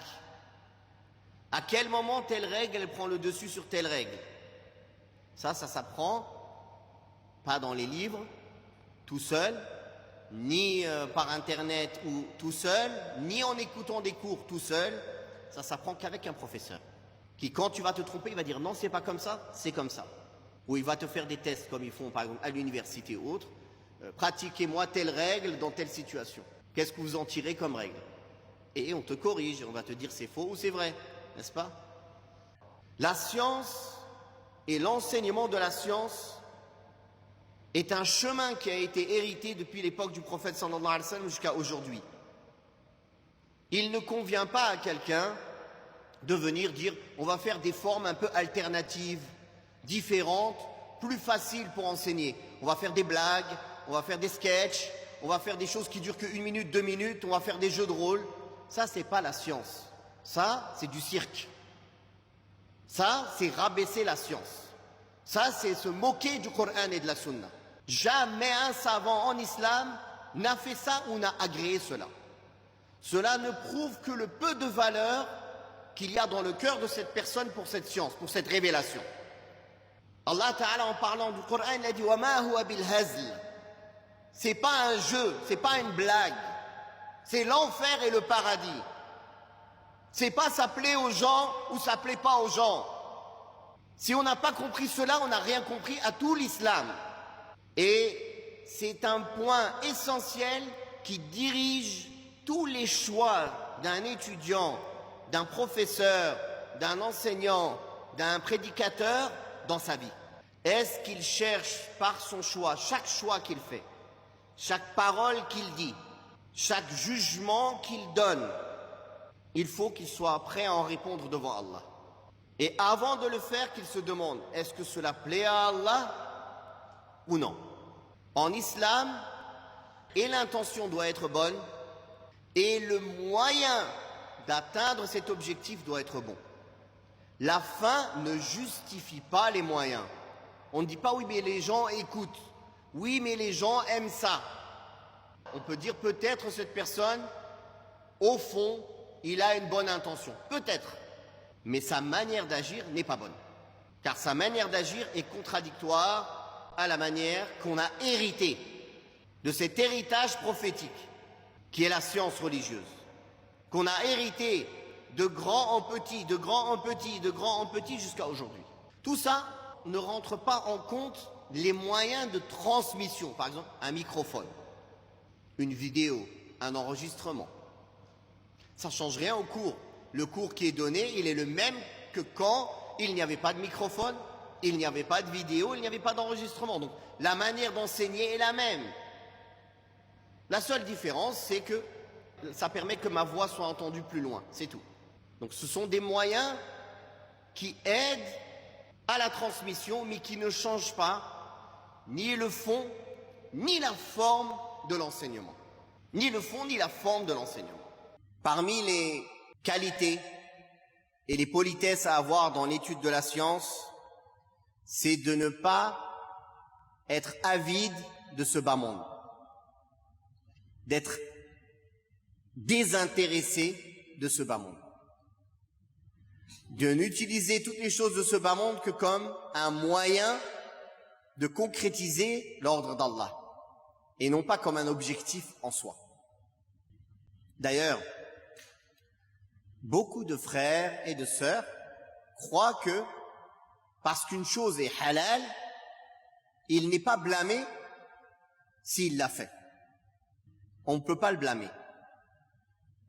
S1: À quel moment telle règle, elle prend le dessus sur telle règle. Ça s'apprend, pas dans les livres, tout seul, ni par internet ou tout seul, ni en écoutant des cours tout seul. Ça s'apprend qu'avec un professeur. Qui, quand tu vas te tromper, il va dire non, c'est pas comme ça, c'est comme ça. Ou il va te faire des tests comme ils font par exemple à l'université ou autre. Pratiquez-moi telle règle dans telle situation. Qu'est-ce que vous en tirez comme règle? Et on te corrige, on va te dire c'est faux ou c'est vrai, n'est-ce pas? La science et l'enseignement de la science est un chemin qui a été hérité depuis l'époque du prophète sallallahu alayhi wa sallam jusqu'à aujourd'hui. Il ne convient pas à quelqu'un de venir dire on va faire des formes un peu alternatives, différentes, plus faciles pour enseigner. On va faire des blagues, on va faire des sketchs, on va faire des choses qui durent que 1 minute, 2 minutes, on va faire des jeux de rôle. Ça, c'est pas la science. Ça, c'est du cirque. Ça, c'est rabaisser la science. Ça, c'est se moquer du Coran et de la Sunna. Jamais un savant en islam n'a fait ça ou n'a agréé cela. Cela ne prouve que le peu de valeur qu'il y a dans le cœur de cette personne pour cette science, pour cette révélation. Allah Ta'ala, en parlant du Coran, il a dit « Wa ma huwa bil hazl » C'est pas un jeu, c'est pas une blague. C'est l'enfer et le paradis. C'est pas ça plaît aux gens ou ça plaît pas aux gens. Si on n'a pas compris cela, on n'a rien compris à tout l'islam. Et c'est un point essentiel qui dirige tous les choix d'un étudiant, d'un professeur, d'un enseignant, d'un prédicateur dans sa vie. Est-ce qu'il cherche par son choix, chaque choix qu'il fait, chaque parole qu'il dit, chaque jugement qu'il donne, il faut qu'il soit prêt à en répondre devant Allah. Et avant de le faire, qu'il se demande, est-ce que cela plaît à Allah ou non? En islam, et l'intention doit être bonne, et le moyen d'atteindre cet objectif doit être bon. La fin ne justifie pas les moyens. On ne dit pas oui mais les gens écoutent, oui mais les gens aiment ça. On peut dire peut-être cette personne, au fond, il a une bonne intention, peut-être, mais sa manière d'agir n'est pas bonne. Car sa manière d'agir est contradictoire à la manière qu'on a hérité de cet héritage prophétique qui est la science religieuse, qu'on a hérité de grand en petit, de grand en petit, de grand en petit jusqu'à aujourd'hui. Tout ça ne rentre pas en compte les moyens de transmission, par exemple un microphone, une vidéo, un enregistrement. Ça ne change rien au cours. Le cours qui est donné, il est le même que quand il n'y avait pas de microphone, il n'y avait pas de vidéo, il n'y avait pas d'enregistrement. Donc la manière d'enseigner est la même. La seule différence, c'est que ça permet que ma voix soit entendue plus loin, c'est tout. Donc ce sont des moyens qui aident à la transmission, mais qui ne changent pas ni le fond, ni la forme de l'enseignement. Ni le fond, ni la forme de l'enseignement. Parmi les qualités et les politesses à avoir dans l'étude de la science, c'est de ne pas être avide de ce bas monde, d'être désintéressé de ce bas monde, de n'utiliser toutes les choses de ce bas monde que comme un moyen de concrétiser l'ordre d'Allah et non pas comme un objectif en soi. D'ailleurs, beaucoup de frères et de sœurs croient que parce qu'une chose est halal, il n'est pas blâmé s'il l'a fait. On ne peut pas le blâmer.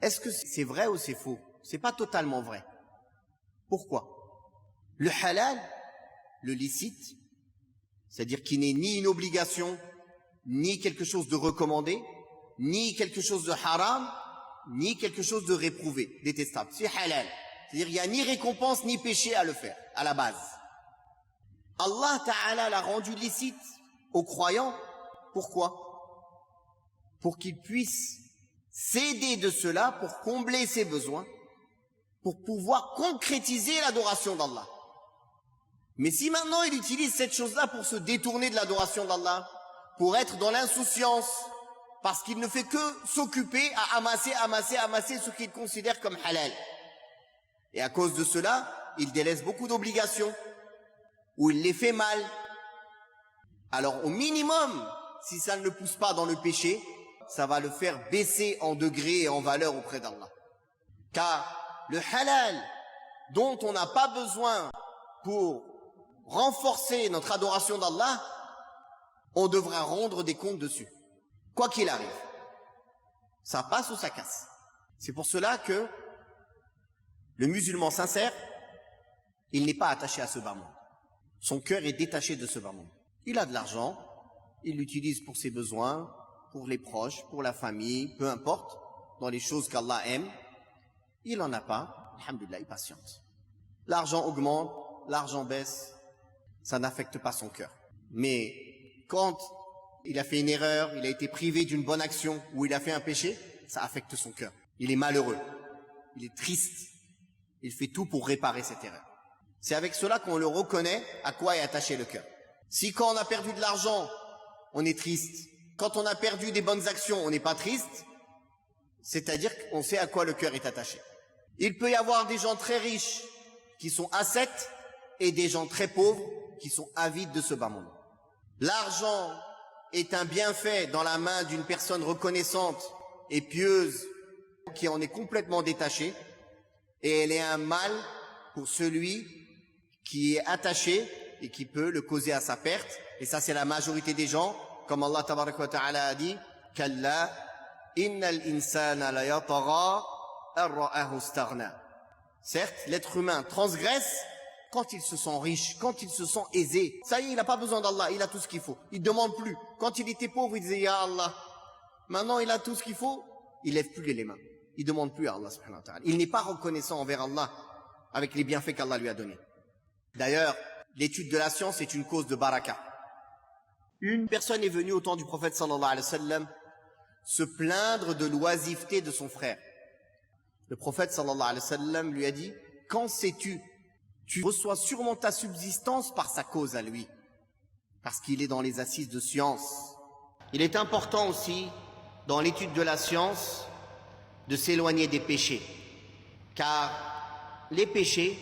S1: Est-ce que c'est vrai ou c'est faux? C'est pas totalement vrai. Pourquoi? Le halal, le licite, c'est-à-dire qui n'est ni une obligation, ni quelque chose de recommandé, ni quelque chose de haram, ni quelque chose de réprouvé, détestable. C'est halal. C'est-à-dire il n'y a ni récompense ni péché à le faire, à la base. Allah Ta'ala l'a rendu licite aux croyants. Pourquoi? Pour qu'ils puissent s'aider de cela pour combler ses besoins, pour pouvoir concrétiser l'adoration d'Allah. Mais si maintenant il utilise cette chose-là pour se détourner de l'adoration d'Allah, pour être dans l'insouciance, parce qu'il ne fait que s'occuper à amasser ce qu'il considère comme halal. Et à cause de cela, il délaisse beaucoup d'obligations, ou il les fait mal. Alors au minimum, si ça ne le pousse pas dans le péché, ça va le faire baisser en degré et en valeur auprès d'Allah. Car le halal, dont on n'a pas besoin pour renforcer notre adoration d'Allah, on devra rendre des comptes dessus, quoi qu'il arrive. Ça passe ou ça casse. C'est pour cela que le musulman sincère, il n'est pas attaché à ce bas monde. Son cœur est détaché de ce bas monde. Il a de l'argent, il l'utilise pour ses besoins, pour les proches, pour la famille, peu importe, dans les choses qu'Allah aime. Il n'en a pas, alhamdoulilah, il patiente. L'argent augmente, l'argent baisse, ça n'affecte pas son cœur. Mais quand il a fait une erreur, il a été privé d'une bonne action ou il a fait un péché, ça affecte son cœur. Il est malheureux, il est triste, il fait tout pour réparer cette erreur. C'est avec cela qu'on le reconnaît à quoi est attaché le cœur. Si quand on a perdu de l'argent, on est triste, quand on a perdu des bonnes actions, on n'est pas triste, c'est-à-dire qu'on sait à quoi le cœur est attaché. Il peut y avoir des gens très riches qui sont ascètes et des gens très pauvres qui sont avides de ce bas monde. L'argent est un bienfait dans la main d'une personne reconnaissante et pieuse qui en est complètement détachée, et elle est un mal pour celui qui est attaché et qui peut le causer à sa perte. Et ça, c'est la majorité des gens, comme Allah tabaraka wa ta'ala a dit, « Kalla innal insana la yatagha ar-ra'ahu istaghna » Certes, l'être humain transgresse quand il se sent riche, quand il se sent aisé. Ça y est, il n'a pas besoin d'Allah, il a tout ce qu'il faut. Il ne demande plus. Quand il était pauvre, il disait « Ya Allah ». Maintenant, il a tout ce qu'il faut, il lève plus les mains. Il ne demande plus à Allah subhanahu wa ta'ala. Il n'est pas reconnaissant envers Allah avec les bienfaits qu'Allah lui a donnés. D'ailleurs, l'étude de la science est une cause de baraka. Une personne est venue au temps du prophète sallallahu alayhi wa sallam se plaindre de l'oisiveté de son frère. Le prophète sallallahu alayhi wa sallam lui a dit « Qu'en sais-tu ? Tu reçois sûrement ta subsistance par sa cause à lui, parce qu'il est dans les assises de science. » Il est important aussi, dans l'étude de la science, de s'éloigner des péchés, car les péchés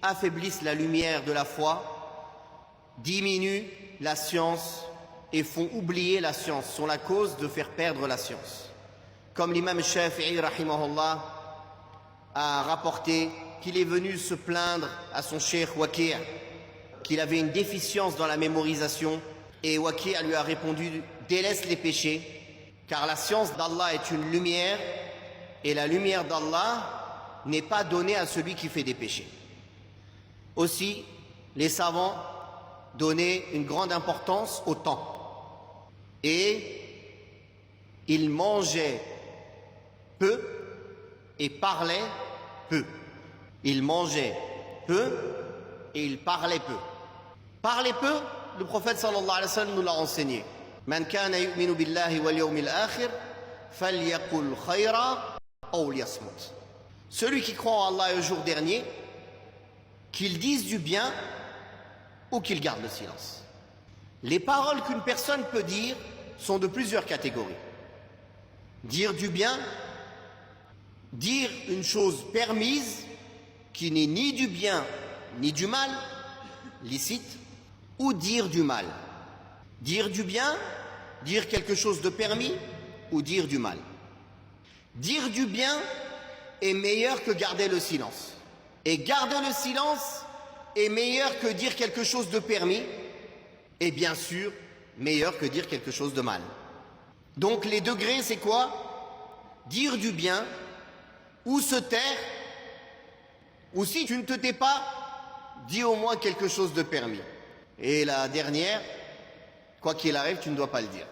S1: affaiblissent la lumière de la foi, diminuent la science et font oublier la science, sont la cause de faire perdre la science. Comme l'imam Shafi'i, rahimahullah, a rapporté qu'il est venu se plaindre à son cheikh Waki' qu'il avait une déficience dans la mémorisation, et Waki' lui a répondu « Délaisse les péchés, car la science d'Allah est une lumière, et la lumière d'Allah n'est pas donnée à celui qui fait des péchés. » Aussi, les savants donnaient une grande importance au temps. Et ils mangeaient peu et parlaient peu. Ils mangeaient peu et ils parlaient peu. Parler peu, le prophète sallallahu alayhi wa sallam nous l'a enseigné. Man kana yu'minu billahi wal yawmil akhir falyaqul khayra aw liyasmut. Celui qui croit en Allah et au jour dernier, qu'il dise du bien ou qu'il garde le silence. Les paroles qu'une personne peut dire sont de plusieurs catégories. Dire du bien, dire une chose permise qui n'est ni du bien ni du mal, licite, ou dire du mal. Dire du bien, dire quelque chose de permis, ou dire du mal. Dire du bien est meilleur que garder le silence. Et garder le silence est meilleur que dire quelque chose de permis, et bien sûr, meilleur que dire quelque chose de mal. Donc les degrés, c'est quoi? Dire du bien, ou se taire, ou si tu ne te tais pas, dis au moins quelque chose de permis. Et la dernière, quoi qu'il arrive, tu ne dois pas le dire.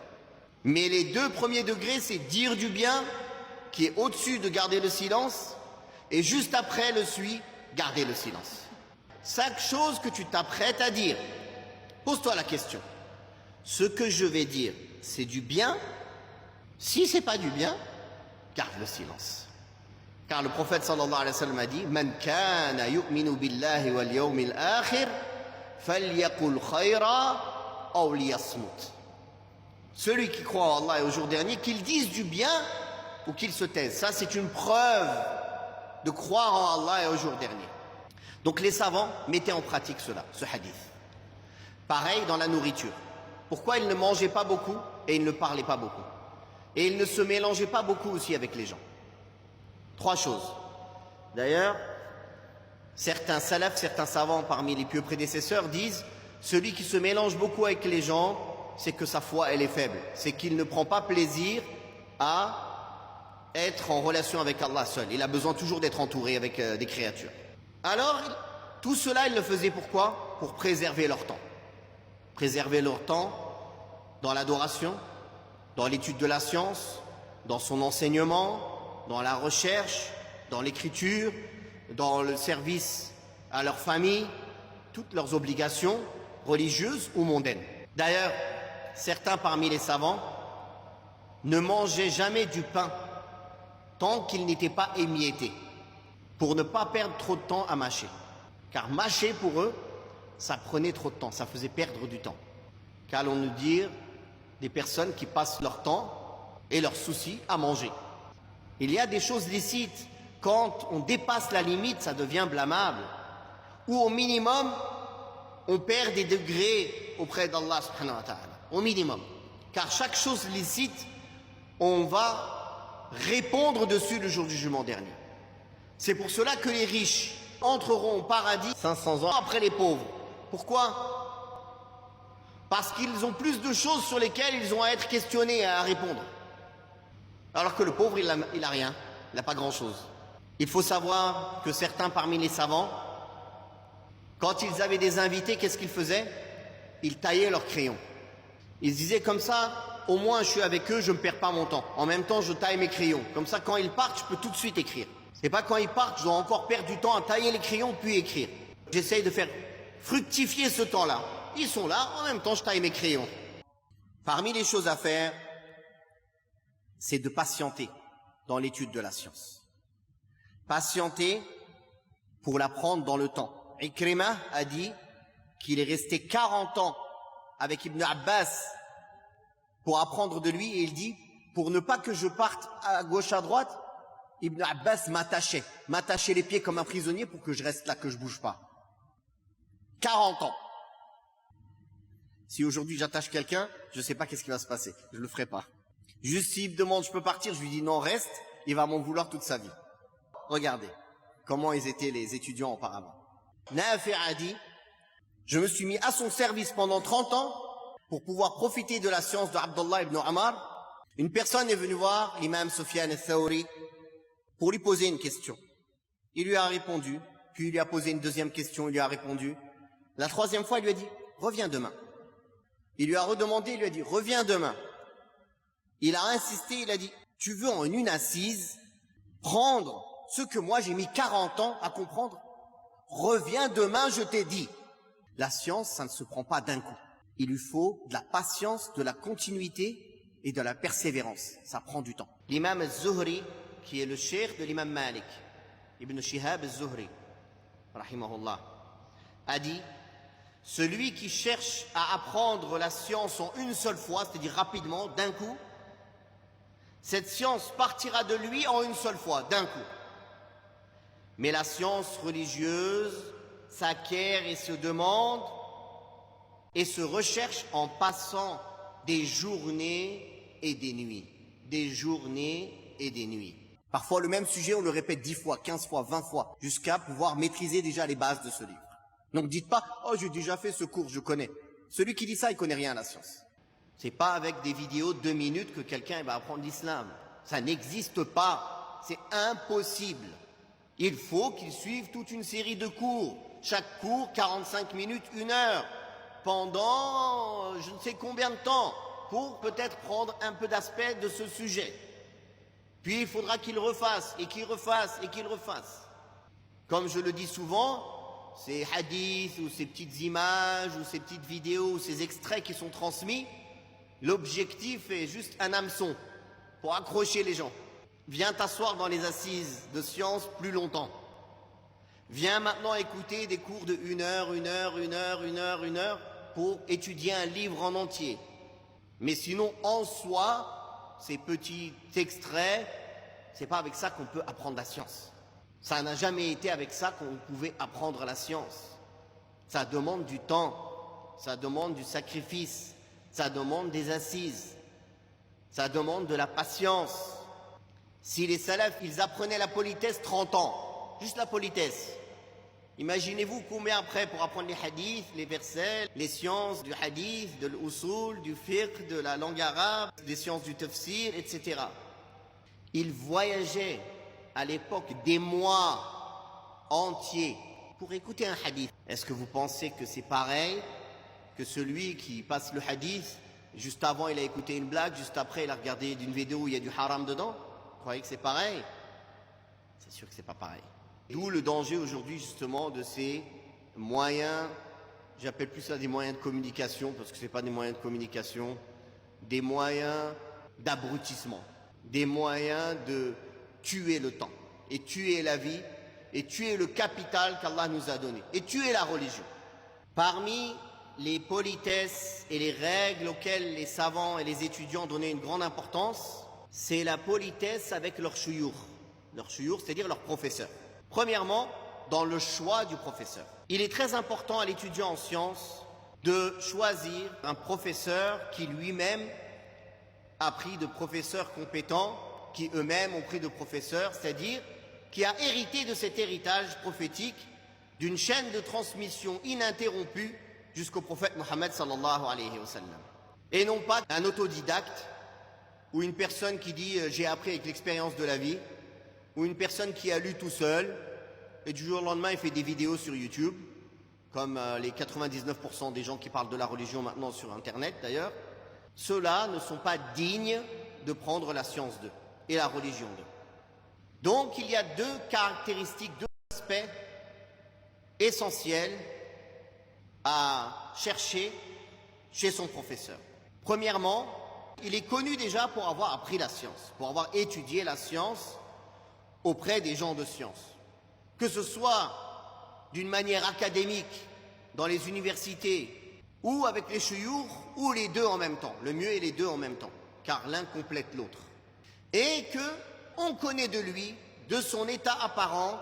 S1: Mais les deux premiers degrés, c'est dire du bien, qui est au-dessus de garder le silence, et juste après le suit, garder le silence. Chaque chose que tu t'apprêtes à dire, pose-toi la question. Ce que je vais dire, c'est du bien? Si c'est pas du bien, garde le silence. Car le prophète sallallahu alayhi wa sallam a dit « Man kana yu'minu billahi wal yawmil akhir falyaqul khayra aw liyasmut » Celui qui croit en Allah et au jour dernier, qu'il dise du bien ou qu'il se taise. Ça, c'est une preuve de croire en Allah et au jour dernier. Donc les savants mettaient en pratique cela, ce hadith. Pareil dans la nourriture. Pourquoi ils ne mangeaient pas beaucoup et ils ne parlaient pas beaucoup? Et il ne se mélangeait pas beaucoup aussi avec les gens. 3 choses. D'ailleurs, certains salafs, certains savants parmi les pieux prédécesseurs disent « Celui qui se mélange beaucoup avec les gens, c'est que sa foi, elle est faible. C'est qu'il ne prend pas plaisir à être en relation avec Allah seul. Il a besoin toujours d'être entouré avec des créatures. » Alors, tout cela, ils le faisaient pourquoi? Pour préserver leur temps. Préserver leur temps dans l'adoration, dans l'étude de la science, dans son enseignement, dans la recherche, dans l'écriture, dans le service à leur famille, toutes leurs obligations religieuses ou mondaines. D'ailleurs, certains parmi les savants ne mangeaient jamais du pain tant qu'il n'était pas émietté, pour ne pas perdre trop de temps à mâcher. Car mâcher pour eux, ça prenait trop de temps, ça faisait perdre du temps. Qu'allons-nous dire des personnes qui passent leur temps et leurs soucis à manger? Il y a des choses licites. Quand on dépasse la limite, ça devient blâmable. Ou au minimum, on perd des degrés auprès d'Allah subhanahu wa ta'ala. Au minimum. Car chaque chose licite, on va répondre dessus le jour du jugement dernier. C'est pour cela que les riches entreront au paradis 500 ans après les pauvres. Pourquoi? Parce qu'ils ont plus de choses sur lesquelles ils ont à être questionnés et à répondre. Alors que le pauvre, il a rien, il n'a pas grand-chose. Il faut savoir que certains parmi les savants, quand ils avaient des invités, qu'est-ce qu'ils faisaient? Ils taillaient leurs crayons. Ils se disaient comme ça, au moins je suis avec eux, je ne perds pas mon temps. En même temps, je taille mes crayons. Comme ça, quand ils partent, je peux tout de suite écrire. C'est pas quand ils partent, je dois encore perdre du temps à tailler les crayons puis écrire. J'essaye de faire fructifier ce temps-là. Ils sont là, en même temps, je taille mes crayons. Parmi les choses à faire, c'est de patienter dans l'étude de la science. Patienter pour l'apprendre dans le temps. Ikrimah a dit qu'il est resté 40 ans avec Ibn Abbas pour apprendre de lui, et il dit, pour ne pas que je parte à gauche à droite, Ibn Abbas m'attachait les pieds comme un prisonnier pour que je reste là, que je bouge pas. 40 ans. Si aujourd'hui j'attache quelqu'un, je ne sais pas qu'est-ce qui va se passer, je le ferai pas. Juste s'il me demande je peux partir, je lui dis non reste, il va m'en vouloir toute sa vie. Regardez comment ils étaient les étudiants auparavant. Nafi' a dit, je me suis mis à son service pendant 30 ans pour pouvoir profiter de la science de Abdullah ibn Umar. Une personne est venue voir l'imam Sufyan al-Thawri pour lui poser une question. Il lui a répondu, puis il lui a posé une deuxième question, il lui a répondu. La troisième fois, il lui a dit, reviens demain. Il lui a redemandé, il lui a dit, reviens demain. Il a insisté, il a dit, tu veux en une assise prendre ce que moi j'ai mis 40 ans à comprendre? Reviens demain, je t'ai dit. La science, ça ne se prend pas d'un coup. Il lui faut de la patience, de la continuité et de la persévérance. Ça prend du temps. L'imam al-Zuhri, qui est le cheikh de l'imam Malik, Ibn Shihab al-Zuhri, rahimahullah, a dit, celui qui cherche à apprendre la science en une seule fois, c'est-à-dire rapidement, d'un coup, cette science partira de lui en une seule fois, d'un coup. Mais la science religieuse s'acquiert et se demande et se recherche en passant des journées et des nuits. Des journées et des nuits. Parfois le même sujet, on le répète 10 fois, 15 fois, 20 fois, jusqu'à pouvoir maîtriser déjà les bases de ce livre. Donc dites pas, oh j'ai déjà fait ce cours, je connais. Celui qui dit ça, il connaît rien à la science. C'est pas avec des vidéos de 2 minutes que quelqu'un va apprendre l'islam. Ça n'existe pas. C'est impossible. Il faut qu'il suive toute une série de cours. Chaque cours, 45 minutes, 1 heure. Pendant je ne sais combien de temps. Pour peut-être prendre un peu d'aspect de ce sujet. Puis il faudra qu'il refasse, et qu'il refasse, et qu'il refasse. Comme je le dis souvent, ces hadiths, ou ces petites images, ou ces petites vidéos, ou ces extraits qui sont transmis, l'objectif est juste un hameçon pour accrocher les gens. Viens t'asseoir dans les assises de science plus longtemps. Viens maintenant écouter des cours de 1 heure, 1 heure, 1 heure, 1 heure, 1 heure pour étudier un livre en entier. Mais sinon, en soi, ces petits extraits, c'est pas avec ça qu'on peut apprendre la science. Ça n'a jamais été avec ça qu'on pouvait apprendre la science. Ça demande du temps, ça demande du sacrifice, ça demande des assises. Ça demande de la patience. Si les salafs, ils apprenaient la politesse 30 ans, juste la politesse. Imaginez-vous combien après pour apprendre les hadiths, les versets, les sciences du hadith, de l'usul, du fiqh, de la langue arabe, des sciences du tafsir, etc. Ils voyageaient à l'époque des mois entiers pour écouter un hadith. Est-ce que vous pensez que c'est pareil que celui qui passe le hadith, juste avant il a écouté une blague, juste après il a regardé une vidéo où il y a du haram dedans? Vous croyez que c'est pareil? C'est sûr que c'est pas pareil. D'où le danger aujourd'hui justement de ces moyens, j'appelle plus ça des moyens de communication, parce que ce n'est pas des moyens de communication, des moyens d'abrutissement, des moyens de tuer le temps, et tuer la vie, et tuer le capital qu'Allah nous a donné, et tuer la religion. Parmi les politesses et les règles auxquelles les savants et les étudiants donnaient une grande importance, c'est la politesse avec leur shuyukh. Leur shuyukh, c'est-à-dire leur professeur. Premièrement, dans le choix du professeur. Il est très important à l'étudiant en sciences de choisir un professeur qui lui-même a pris de professeurs compétents, qui eux-mêmes ont pris de professeurs, c'est-à-dire qui a hérité de cet héritage prophétique d'une chaîne de transmission ininterrompue jusqu'au prophète Mohammed sallallahu alayhi wa sallam. Et non pas un autodidacte ou une personne qui dit j'ai appris avec l'expérience de la vie, ou une personne qui a lu tout seul et du jour au lendemain il fait des vidéos sur YouTube, comme les 99% des gens qui parlent de la religion maintenant sur Internet d'ailleurs. Ceux-là ne sont pas dignes de prendre la science d'eux et la religion d'eux. Donc il y a deux caractéristiques, deux aspects essentiels à chercher chez son professeur. Premièrement, il est connu déjà pour avoir appris la science, pour avoir étudié la science auprès des gens de science. Que ce soit d'une manière académique dans les universités ou avec les shuyukh, ou les deux en même temps. Le mieux est les deux en même temps, car l'un complète l'autre. Et qu'on connaît de lui, de son état apparent,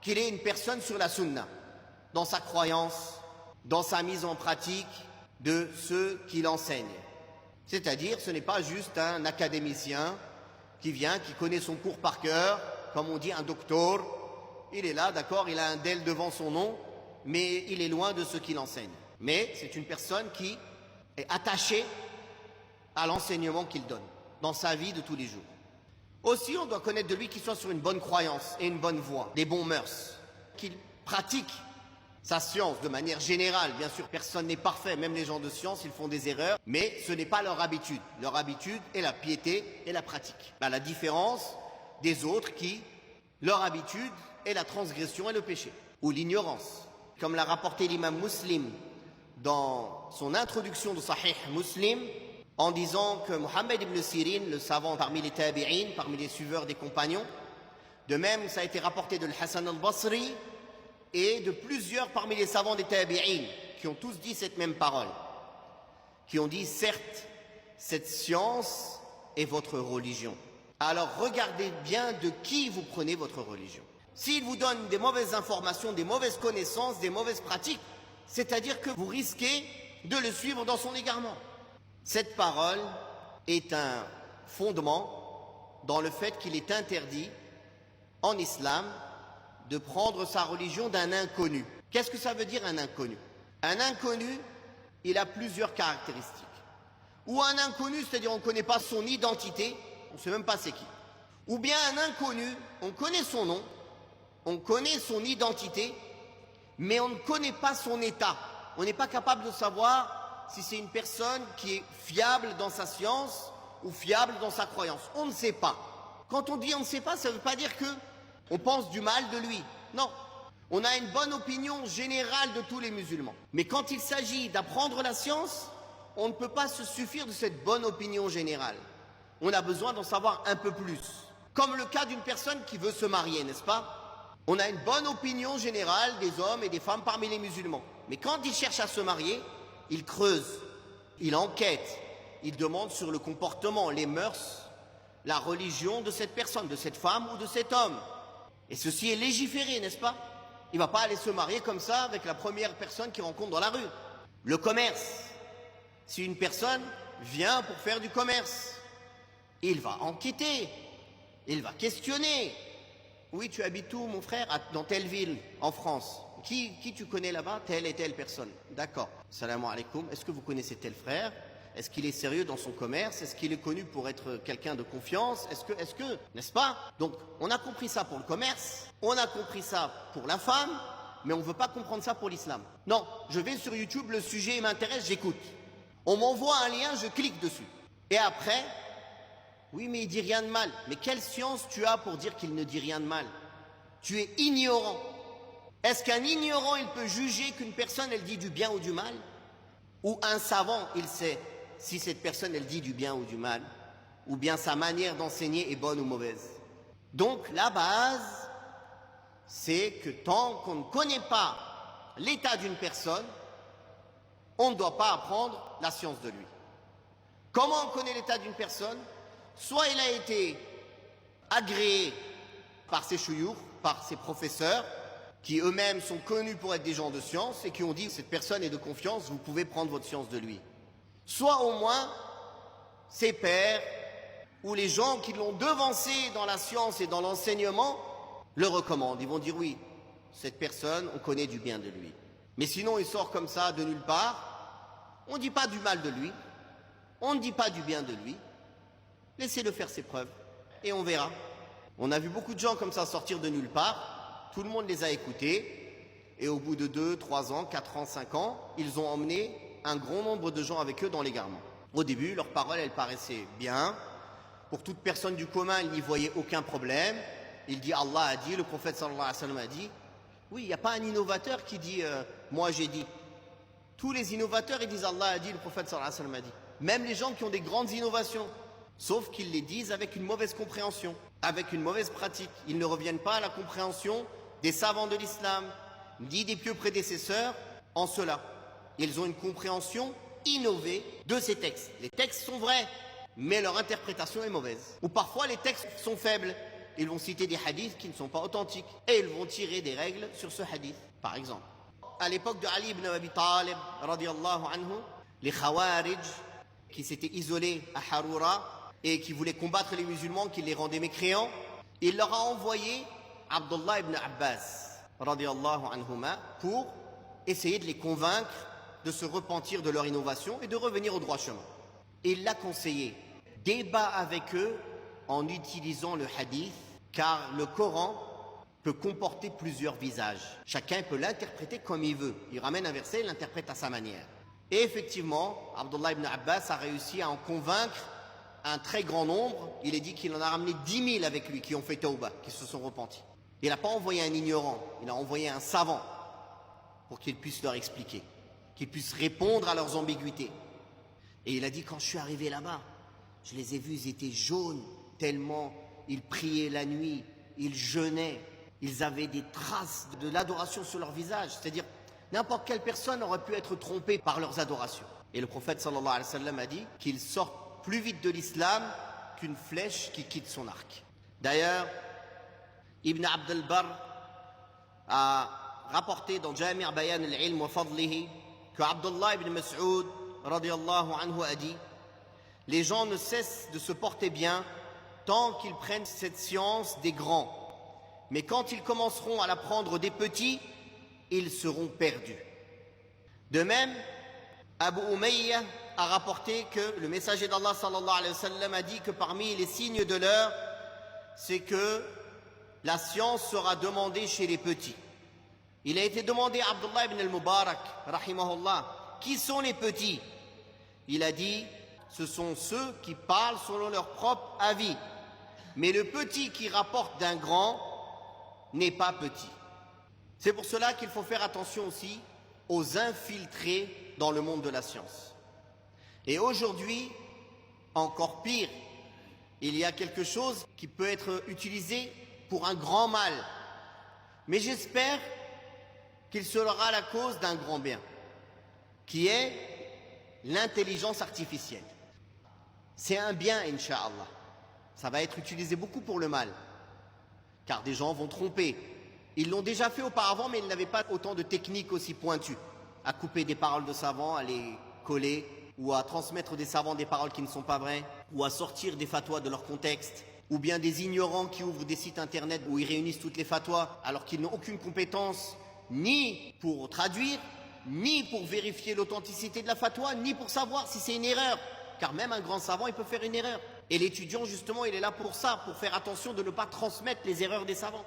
S1: qu'il est une personne sur la sunna, dans sa croyance, dans sa mise en pratique de ce qu'il enseigne. C'est-à-dire, ce n'est pas juste un académicien qui vient, qui connaît son cours par cœur, comme on dit un docteur. Il est là, d'accord, il a un del devant son nom, mais il est loin de ce qu'il enseigne. Mais c'est une personne qui est attachée à l'enseignement qu'il donne, dans sa vie de tous les jours. Aussi, on doit connaître de lui qu'il soit sur une bonne croyance et une bonne voie, des bons mœurs, qu'il pratique sa science de manière générale. Bien sûr, personne n'est parfait, même les gens de science, ils font des erreurs, mais ce n'est pas leur habitude. Leur habitude est la piété et la pratique. À la différence des autres qui, leur habitude est la transgression et le péché, ou l'ignorance. Comme l'a rapporté l'imam Muslim dans son introduction de Sahih Muslim, en disant que Mohammed ibn Sirin, le savant parmi les tabi'in, parmi les suiveurs des compagnons, de même ça a été rapporté de Hassan al-Basri et de plusieurs parmi les savants des tabi'in, qui ont tous dit cette même parole, qui ont dit certes, cette science est votre religion. Alors regardez bien de qui vous prenez votre religion. S'il vous donne des mauvaises informations, des mauvaises connaissances, des mauvaises pratiques, c'est-à-dire que vous risquez de le suivre dans son égarement. Cette parole est un fondement dans le fait qu'il est interdit en islam de prendre sa religion d'un inconnu. Qu'est-ce que ça veut dire un inconnu? Un inconnu, il a plusieurs caractéristiques. Ou un inconnu, c'est-à-dire on ne connaît pas son identité, on ne sait même pas c'est qui. Ou bien un inconnu, on connaît son nom, on connaît son identité, mais on ne connaît pas son état. On n'est pas capable de savoir si c'est une personne qui est fiable dans sa science ou fiable dans sa croyance. On ne sait pas. Quand on dit on ne sait pas, ça ne veut pas dire que on pense du mal de lui. Non. On a une bonne opinion générale de tous les musulmans. Mais quand il s'agit d'apprendre la science, on ne peut pas se suffire de cette bonne opinion générale. On a besoin d'en savoir un peu plus. Comme le cas d'une personne qui veut se marier, n'est-ce pas? On a une bonne opinion générale des hommes et des femmes parmi les musulmans. Mais quand il cherche à se marier, il creuse, il enquête, il demande sur le comportement, les mœurs, la religion de cette personne, de cette femme ou de cet homme. Et ceci est légiféré, n'est-ce pas? Il ne va pas aller se marier comme ça avec la première personne qu'il rencontre dans la rue. Le commerce. Si une personne vient pour faire du commerce, Il va enquêter, il va questionner. Oui, tu habites où, mon frère? Dans telle ville, en France. Qui tu connais là-bas? Telle et telle personne. D'accord. Salam alaikum. Est-ce que vous connaissez tel frère? Est-ce qu'il est sérieux dans son commerce? Est-ce qu'il est connu pour être quelqu'un de confiance? N'est-ce pas? Donc, on a compris ça pour le commerce, on a compris ça pour la femme, mais on ne veut pas comprendre ça pour l'islam. Non, je vais sur YouTube, le sujet m'intéresse, j'écoute. On m'envoie un lien, je clique dessus. Et après, oui, mais il dit rien de mal. Mais quelle science tu as pour dire qu'il ne dit rien de mal? Tu es ignorant. Est-ce qu'un ignorant, il peut juger qu'une personne, elle dit du bien ou du mal? Ou un savant, il sait si cette personne, elle dit du bien ou du mal? Ou bien sa manière d'enseigner est bonne ou mauvaise? Donc, la base, c'est que tant qu'on ne connaît pas l'état d'une personne, on ne doit pas apprendre la science de lui. Comment on connaît l'état d'une personne? Soit il a été agréé par ses chouyours, par ses professeurs, qui eux-mêmes sont connus pour être des gens de science et qui ont dit cette personne est de confiance, vous pouvez prendre votre science de lui. Soit au moins ses pairs ou les gens qui l'ont devancé dans la science et dans l'enseignement le recommandent. Ils vont dire oui, cette personne, on connaît du bien de lui. Mais sinon il sort comme ça de nulle part, on ne dit pas du mal de lui, on ne dit pas du bien de lui, laissez-le faire ses preuves et on verra. On a vu beaucoup de gens comme ça sortir de nulle part. Tout le monde les a écoutés et au bout de 2, 3 ans, 4 ans, 5 ans, ils ont emmené un grand nombre de gens avec eux dans l'égarement. Au début, leurs paroles, elles paraissaient bien. Pour toute personne du commun, ils n'y voyaient aucun problème. Il dit Allah a dit, le prophète sallallahu alayhi wa sallam a dit. Oui, il n'y a pas un innovateur qui dit moi j'ai dit. Tous les innovateurs, ils disent Allah a dit, le prophète sallallahu alayhi wa sallam a dit. Même les gens qui ont des grandes innovations. Sauf qu'ils les disent avec une mauvaise compréhension, avec une mauvaise pratique. Ils ne reviennent pas à la compréhension des savants de l'islam, ni des pieux prédécesseurs en cela. Ils ont une compréhension innovée de ces textes. Les textes sont vrais, mais leur interprétation est mauvaise. Ou parfois les textes sont faibles. Ils vont citer des hadiths qui ne sont pas authentiques. Et ils vont tirer des règles sur ce hadith, par exemple. À l'époque de Ali ibn Abi Talib, radiyallahu anhu, les Khawarij, qui s'étaient isolés à Harura et qui voulaient combattre les musulmans, qui les rendaient mécréants, il leur a envoyé Abdullah ibn Abbas, radiyallahu anhuma, pour essayer de les convaincre de se repentir de leur innovation et de revenir au droit chemin. Et il l'a conseillé, débat avec eux en utilisant le hadith, car le Coran peut comporter plusieurs visages. Chacun peut l'interpréter comme il veut. Il ramène un verset, il l'interprète à sa manière. Et effectivement, Abdullah ibn Abbas a réussi à en convaincre un très grand nombre. Il est dit qu'il en a ramené 10 000 avec lui qui ont fait tauba, qui se sont repentis. Il n'a pas envoyé un ignorant, il a envoyé un savant pour qu'il puisse leur expliquer, qu'il puisse répondre à leurs ambiguïtés. Et il a dit, quand je suis arrivé là-bas, je les ai vus, ils étaient jaunes, tellement ils priaient la nuit, ils jeûnaient, ils avaient des traces de l'adoration sur leur visage. C'est-à-dire, n'importe quelle personne aurait pu être trompée par leurs adorations. Et le prophète sallallahu alayhi wa sallam a dit qu'ils sortent plus vite de l'islam qu'une flèche qui quitte son arc. D'ailleurs, Ibn Abd al-Barr a rapporté dans Jami' Bayan al-Ilm wa Fadlihi que Abdullah ibn Mas'ud radiyallahu anhu a dit: les gens ne cessent de se porter bien tant qu'ils prennent cette science des grands, mais quand ils commenceront à la prendre des petits, ils seront perdus. De même, Abu Umayya a rapporté que le messager d'Allah sallallahu alayhi wa sallam a dit que parmi les signes de l'heure, c'est que la science sera demandée chez les petits. Il a été demandé à Abdullah ibn al-Mubarak, rahimahullah, qui sont les petits? Il a dit, ce sont ceux qui parlent selon leur propre avis. Mais le petit qui rapporte d'un grand n'est pas petit. C'est pour cela qu'il faut faire attention aussi aux infiltrés dans le monde de la science. Et aujourd'hui, encore pire, il y a quelque chose qui peut être utilisé pour un grand mal. Mais j'espère qu'il sera la cause d'un grand bien, qui est l'intelligence artificielle. C'est un bien, Inch'Allah. Ça va être utilisé beaucoup pour le mal, car des gens vont tromper. Ils l'ont déjà fait auparavant, mais ils n'avaient pas autant de techniques aussi pointues, à couper des paroles de savants, à les coller, ou à transmettre des savants des paroles qui ne sont pas vraies, ou à sortir des fatwas de leur contexte, ou bien des ignorants qui ouvrent des sites internet où ils réunissent toutes les fatwas alors qu'ils n'ont aucune compétence ni pour traduire, ni pour vérifier l'authenticité de la fatwa, ni pour savoir si c'est une erreur. Car même un grand savant, il peut faire une erreur. Et l'étudiant, justement, il est là pour ça, pour faire attention de ne pas transmettre les erreurs des savants,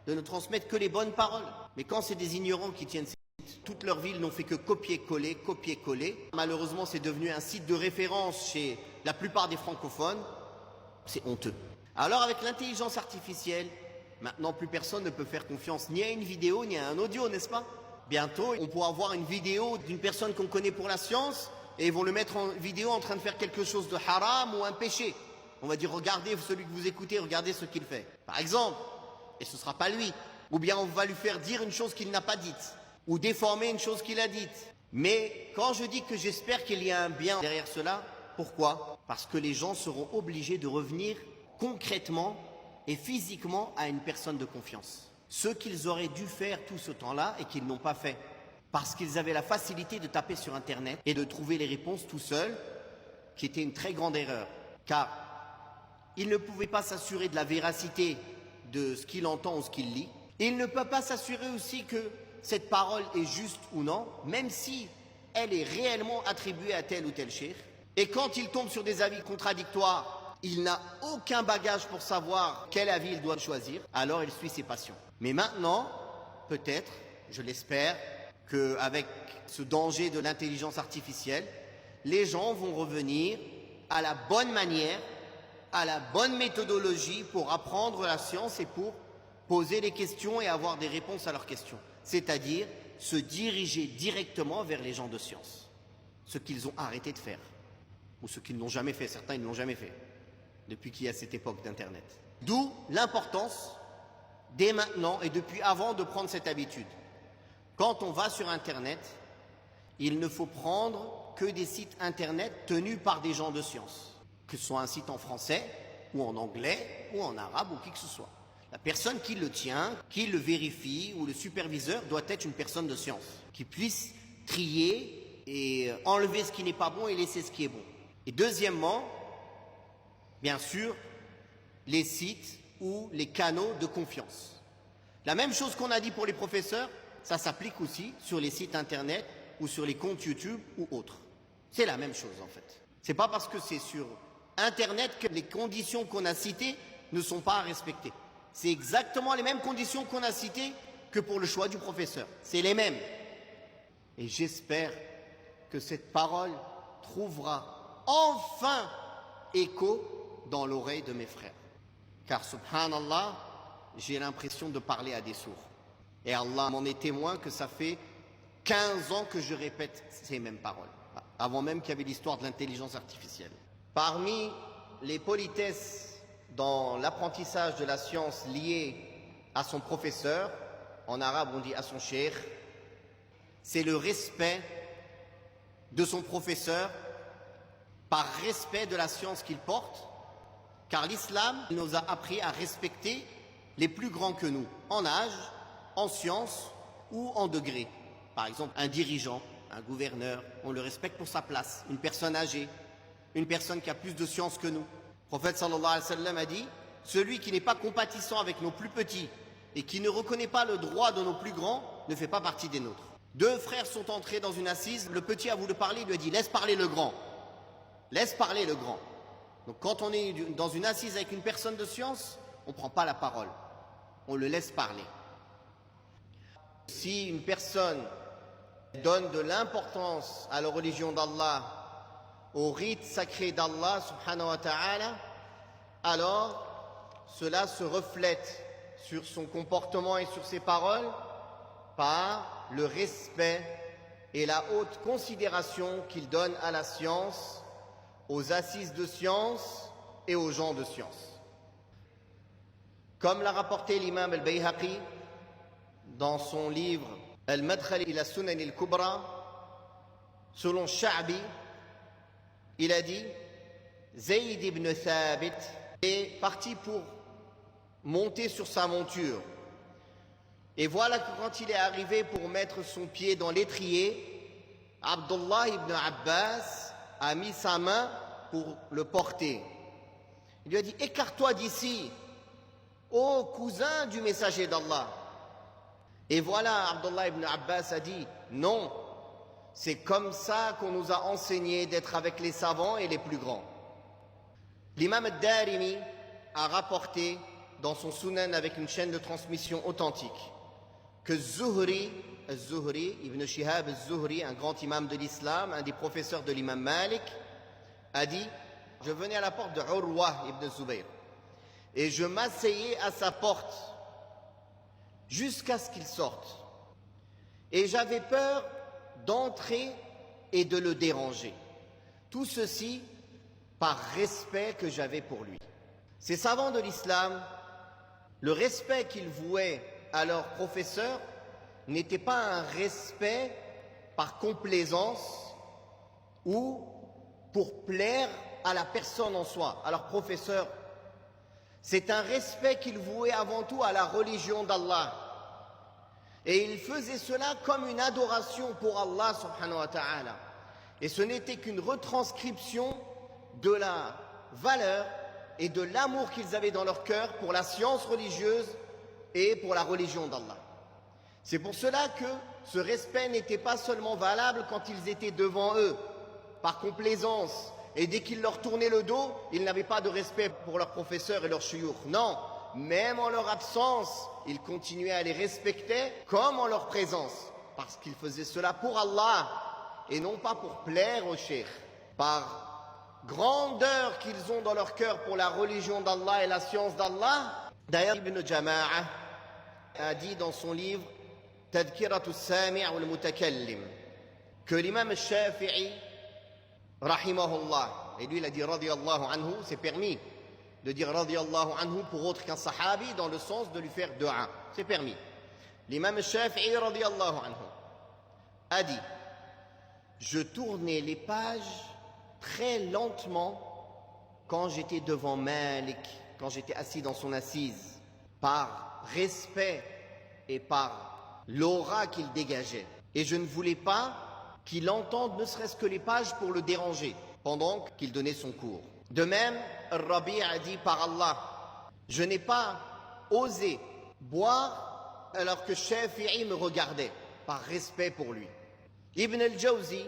S1: de ne transmettre que les bonnes paroles. Mais quand c'est des ignorants qui tiennent ces sites, toute leur vie, ils n'ont fait que copier-coller, copier-coller. Malheureusement, c'est devenu un site de référence chez la plupart des francophones. C'est honteux. Alors, avec l'intelligence artificielle, maintenant, plus personne ne peut faire confiance ni à une vidéo, ni à un audio, n'est-ce pas? Bientôt, on pourra voir une vidéo d'une personne qu'on connaît pour la science, et ils vont le mettre en vidéo en train de faire quelque chose de haram ou un péché. On va dire, regardez celui que vous écoutez, regardez ce qu'il fait. Par exemple, et ce ne sera pas lui. Ou bien on va lui faire dire une chose qu'il n'a pas dite, ou déformer une chose qu'il a dite. Mais quand je dis que j'espère qu'il y a un bien derrière cela, pourquoi? Parce que les gens seront obligés de revenir concrètement et physiquement à une personne de confiance. Ce qu'ils auraient dû faire tout ce temps-là et qu'ils n'ont pas fait. Parce qu'ils avaient la facilité de taper sur Internet et de trouver les réponses tout seuls, qui était une très grande erreur. Car il ne pouvait pas s'assurer de la véracité de ce qu'il entend ou ce qu'il lit. Il ne peut pas s'assurer aussi que cette parole est juste ou non, même si elle est réellement attribuée à tel ou tel cheikh. Et quand il tombe sur des avis contradictoires, il n'a aucun bagage pour savoir quel avis il doit choisir, alors il suit ses passions. Mais maintenant, peut-être, je l'espère, qu'avec ce danger de l'intelligence artificielle, les gens vont revenir à la bonne manière, à la bonne méthodologie pour apprendre la science et pour poser les questions et avoir des réponses à leurs questions. C'est-à-dire se diriger directement vers les gens de science. Ce qu'ils ont arrêté de faire. Ou ce qu'ils n'ont jamais fait. Certains, ils ne l'ont jamais fait. Depuis qu'il y a cette époque d'Internet. D'où l'importance, dès maintenant et depuis avant, de prendre cette habitude. Quand on va sur Internet, il ne faut prendre que des sites Internet tenus par des gens de science. Que ce soit un site en français, ou en anglais, ou en arabe, ou qui que ce soit. La personne qui le tient, qui le vérifie, ou le superviseur, doit être une personne de science, qui puisse trier et enlever ce qui n'est pas bon et laisser ce qui est bon. Et deuxièmement, bien sûr, les sites ou les canaux de confiance. La même chose qu'on a dit pour les professeurs, ça s'applique aussi sur les sites Internet ou sur les comptes YouTube ou autres. C'est la même chose en fait. C'est pas parce que c'est sur Internet que les conditions qu'on a citées ne sont pas à respecter. C'est exactement les mêmes conditions qu'on a citées que pour le choix du professeur. C'est les mêmes. Et j'espère que cette parole trouvera enfin écho dans l'oreille de mes frères. Car subhanallah, j'ai l'impression de parler à des sourds. Et Allah m'en est témoin que ça fait 15 ans que je répète ces mêmes paroles, avant même qu'il y avait l'histoire de l'intelligence artificielle. Parmi les politesses dans l'apprentissage de la science liée à son professeur, en arabe on dit à son cheikh, c'est le respect de son professeur par respect de la science qu'il porte, car l'islam nous a appris à respecter les plus grands que nous, en âge, en science ou en degré. Par exemple, un dirigeant, un gouverneur, on le respecte pour sa place, une personne âgée, une personne qui a plus de science que nous. Le prophète sallallahu alayhi wa sallam a dit, celui qui n'est pas compatissant avec nos plus petits et qui ne reconnaît pas le droit de nos plus grands ne fait pas partie des nôtres. Deux frères sont entrés dans une assise, le petit a voulu parler, il lui a dit, laisse parler le grand. Laisse parler le grand. Donc quand on est dans une assise avec une personne de science, on ne prend pas la parole, on le laisse parler. Si une personne donne de l'importance à la religion d'Allah, au rite sacré d'Allah subhanahu wa ta'ala, alors cela se reflète sur son comportement et sur ses paroles par le respect et la haute considération qu'il donne à la science, aux assises de science et aux gens de science. Comme l'a rapporté l'imam al-Bayhaqi dans son livre Al-Madkhal ila Sunan al-Kubra, selon Sha'bi, il a dit Zayd ibn Thabit est parti pour monter sur sa monture. Et voilà que quand il est arrivé pour mettre son pied dans l'étrier, Abdullah ibn Abbas a mis sa main pour le porter. Il lui a dit, écarte-toi d'ici, ô cousin du messager d'Allah. Et voilà, Abdullah ibn Abbas a dit, non, c'est comme ça qu'on nous a enseigné d'être avec les savants et les plus grands. L'imam al-Darimi a rapporté dans son Sunan avec une chaîne de transmission authentique que Zuhri, Ibn Shihab al-Zuhri, un grand imam de l'islam, un des professeurs de l'imam Malik, a dit, je venais à la porte de Urwa ibn Zubayr et je m'asseyais à sa porte jusqu'à ce qu'il sorte. Et j'avais peur d'entrer et de le déranger. Tout ceci par respect que j'avais pour lui. Ces savants de l'islam, le respect qu'ils vouaient à leur professeur n'était pas un respect par complaisance ou pour plaire à la personne en soi, à leur professeur. C'est un respect qu'ils vouaient avant tout à la religion d'Allah. Et ils faisaient cela comme une adoration pour Allah subhanahu wa ta'ala. Et ce n'était qu'une retranscription de la valeur et de l'amour qu'ils avaient dans leur cœur pour la science religieuse et pour la religion d'Allah. C'est pour cela que ce respect n'était pas seulement valable quand ils étaient devant eux, par complaisance, et dès qu'ils leur tournaient le dos, ils n'avaient pas de respect pour leurs professeurs et leurs shuyukh. Non, même en leur absence, ils continuaient à les respecter comme en leur présence, parce qu'ils faisaient cela pour Allah et non pas pour plaire aux cheikhs. Par grandeur qu'ils ont dans leur cœur pour la religion d'Allah et la science d'Allah, d'ailleurs Ibn Jama'a a dit dans son livre Tadkiratu as-Sami' wal-Mutakallim que l'imam al-Shafi'i rahimahullah, et lui il a dit radiyallahu anhu, c'est permis de dire radiyallahu anhu pour autre qu'un sahabi dans le sens de lui faire dua, c'est permis. L'imam al-Shafi'i radiyallahu anhu a dit, je tournais les pages très lentement quand j'étais devant Malik, quand j'étais assis dans son assise, par respect et par l'aura qu'il dégageait. Et je ne voulais pas qu'il entende ne serait-ce que les pages pour le déranger pendant qu'il donnait son cours. De même, Rabi' a dit par Allah, je n'ai pas osé boire alors que Shafi'i me regardait, par respect pour lui. Ibn al-Jawzi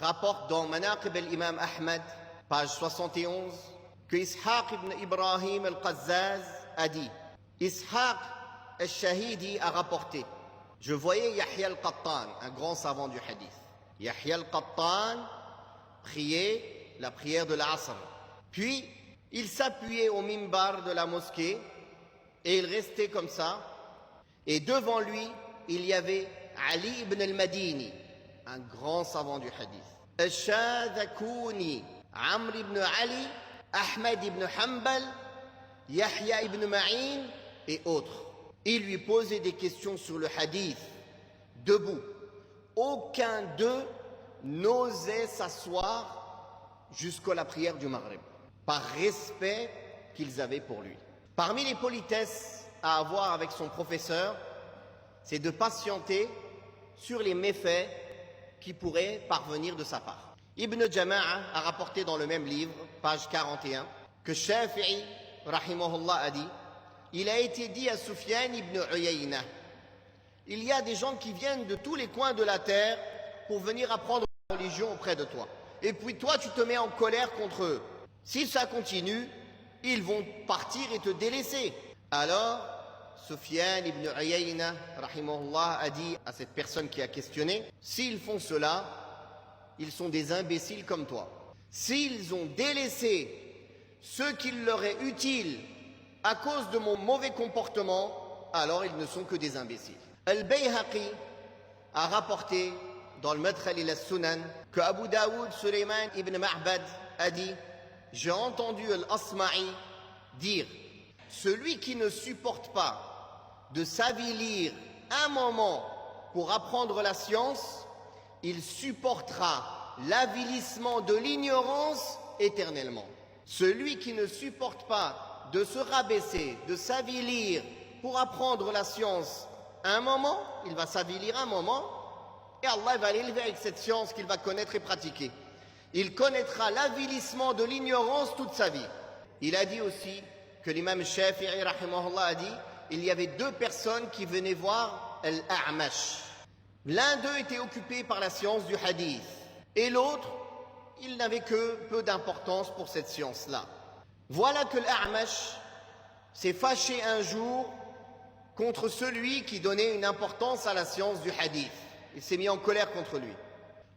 S1: rapporte dans Manaqib al-Imam Ahmad, page 71, que Ishaq ibn Ibrahim al-Qazzaz a dit, Ishaq al-Shahidi a rapporté, je voyais Yahya al-Qattan, un grand savant du hadith. Yahya al-Qattan priait la prière de l'Asr. Puis, il s'appuyait au mimbar de la mosquée et il restait comme ça. Et devant lui, il y avait Ali ibn al-Madini, un grand savant du hadith. Al-Shadhakouni, Amr ibn Ali, Ahmad ibn Hanbal, Yahya ibn Ma'in et autres. Il lui posait des questions sur le hadith, debout. Aucun d'eux n'osait s'asseoir jusqu'à la prière du Maghrib, par respect qu'ils avaient pour lui. Parmi les politesses à avoir avec son professeur, c'est de patienter sur les méfaits qui pourraient parvenir de sa part. Ibn Jama'a a rapporté dans le même livre, page 41, que Shafi'i, rahimahullah, a dit, il a été dit à Sufyan ibn Uyayna, il y a des gens qui viennent de tous les coins de la terre pour venir apprendre la religion auprès de toi. Et puis toi, tu te mets en colère contre eux. Si ça continue, ils vont partir et te délaisser. Alors, Sufyan ibn Uyayna, rahimahullah, a dit à cette personne qui a questionné, s'ils font cela, ils sont des imbéciles comme toi. S'ils ont délaissé ce qui leur est utile à cause de mon mauvais comportement, alors ils ne sont que des imbéciles. Al-Bayhaqi a rapporté dans le Madkhal ila Sunan que Abu Daoud Sulayman ibn Ma'bad a dit, j'ai entendu Al-Asma'i dire, celui qui ne supporte pas de s'avilir un moment pour apprendre la science, il supportera l'avilissement de l'ignorance éternellement. Celui qui ne supporte pas de se rabaisser, de s'avilir pour apprendre la science un moment, il va s'avilir un moment et Allah va l'élever avec cette science qu'il va connaître et pratiquer. Il connaîtra l'avilissement de l'ignorance toute sa vie. Il a dit aussi que l'imam Shafi'i rahimahullah a dit, il y avait deux personnes qui venaient voir Al-A'mash. L'un d'eux était occupé par la science du hadith et l'autre, il n'avait que peu d'importance pour cette science-là. Voilà que l'A'mash s'est fâché un jour contre celui qui donnait une importance à la science du hadith. Il s'est mis en colère contre lui.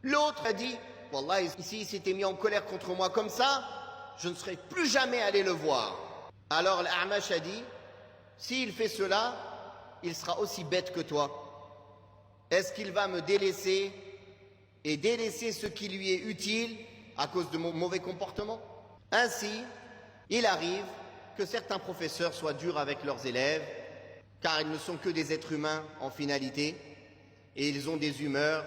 S1: L'autre a dit, Wallah, s'il s'était mis en colère contre moi comme ça, je ne serais plus jamais allé le voir. Alors l'A'mash a dit, s'il fait cela, il sera aussi bête que toi. Est-ce qu'il va me délaisser et délaisser ce qui lui est utile à cause de mon mauvais comportement? Ainsi, il arrive que certains professeurs soient durs avec leurs élèves, car ils ne sont que des êtres humains en finalité, et ils ont des humeurs.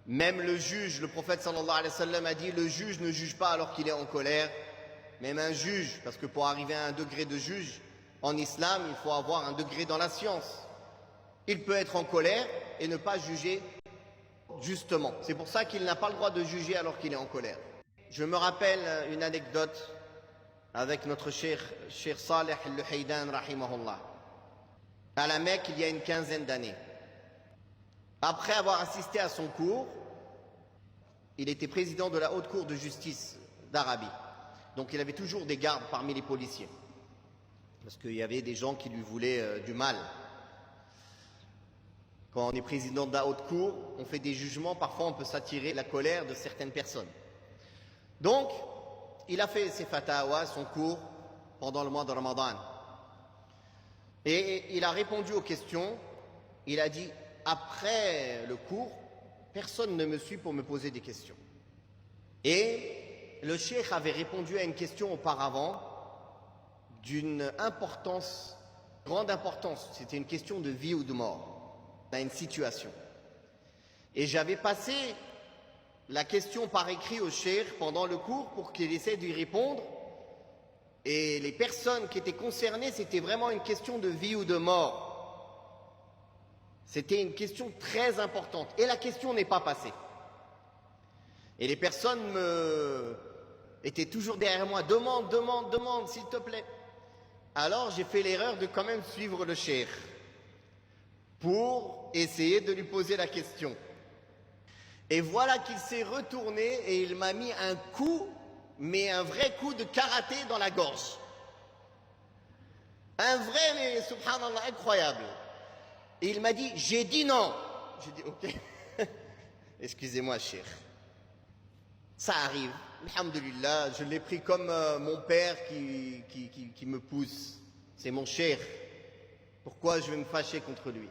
S1: Même le juge, le prophète sallallahu alayhi wa sallam a dit, le juge ne juge pas alors qu'il est en colère. Même un juge, parce que pour arriver à un degré de juge, en islam, il faut avoir un degré dans la science. Il peut être en colère et ne pas juger justement. C'est pour ça qu'il n'a pas le droit de juger alors qu'il est en colère. Je me rappelle une anecdote avec notre cheikh Saleh al-Luhaydan rahimahullah, à la Mecque il y a une quinzaine d'années. Après avoir assisté à son cours, il était président de la haute cour de justice d'Arabie. Donc il avait toujours des gardes parmi les policiers, parce qu'il y avait des gens qui lui voulaient du mal. Quand on est président de la haute cour, on fait des jugements, parfois on peut s'attirer la colère de certaines personnes. Donc, il a fait ses fatawas, son cours, pendant le mois de Ramadan. Et il a répondu aux questions. Il a dit, après le cours, personne ne me suit pour me poser des questions. Et le cheikh avait répondu à une question auparavant d'une importance, grande importance. C'était une question de vie ou de mort, à une situation. Et j'avais passé la question par écrit au cheikh pendant le cours pour qu'il essaie d'y répondre. Et les personnes qui étaient concernées, c'était vraiment une question de vie ou de mort. C'était une question très importante. Et la question n'est pas passée. Et les personnes étaient toujours derrière moi. Demande, s'il te plaît. Alors j'ai fait l'erreur de quand même suivre le cheikh pour essayer de lui poser la question. Et voilà qu'il s'est retourné et il m'a mis un coup, mais un vrai coup de karaté dans la gorge. Un vrai, mais subhanallah, incroyable. Et il m'a dit, j'ai dit non. J'ai dit, ok, excusez-moi, cheikh. Ça arrive, alhamdulillah, je l'ai pris comme mon père qui me pousse. C'est mon cheikh. Pourquoi je vais me fâcher contre lui?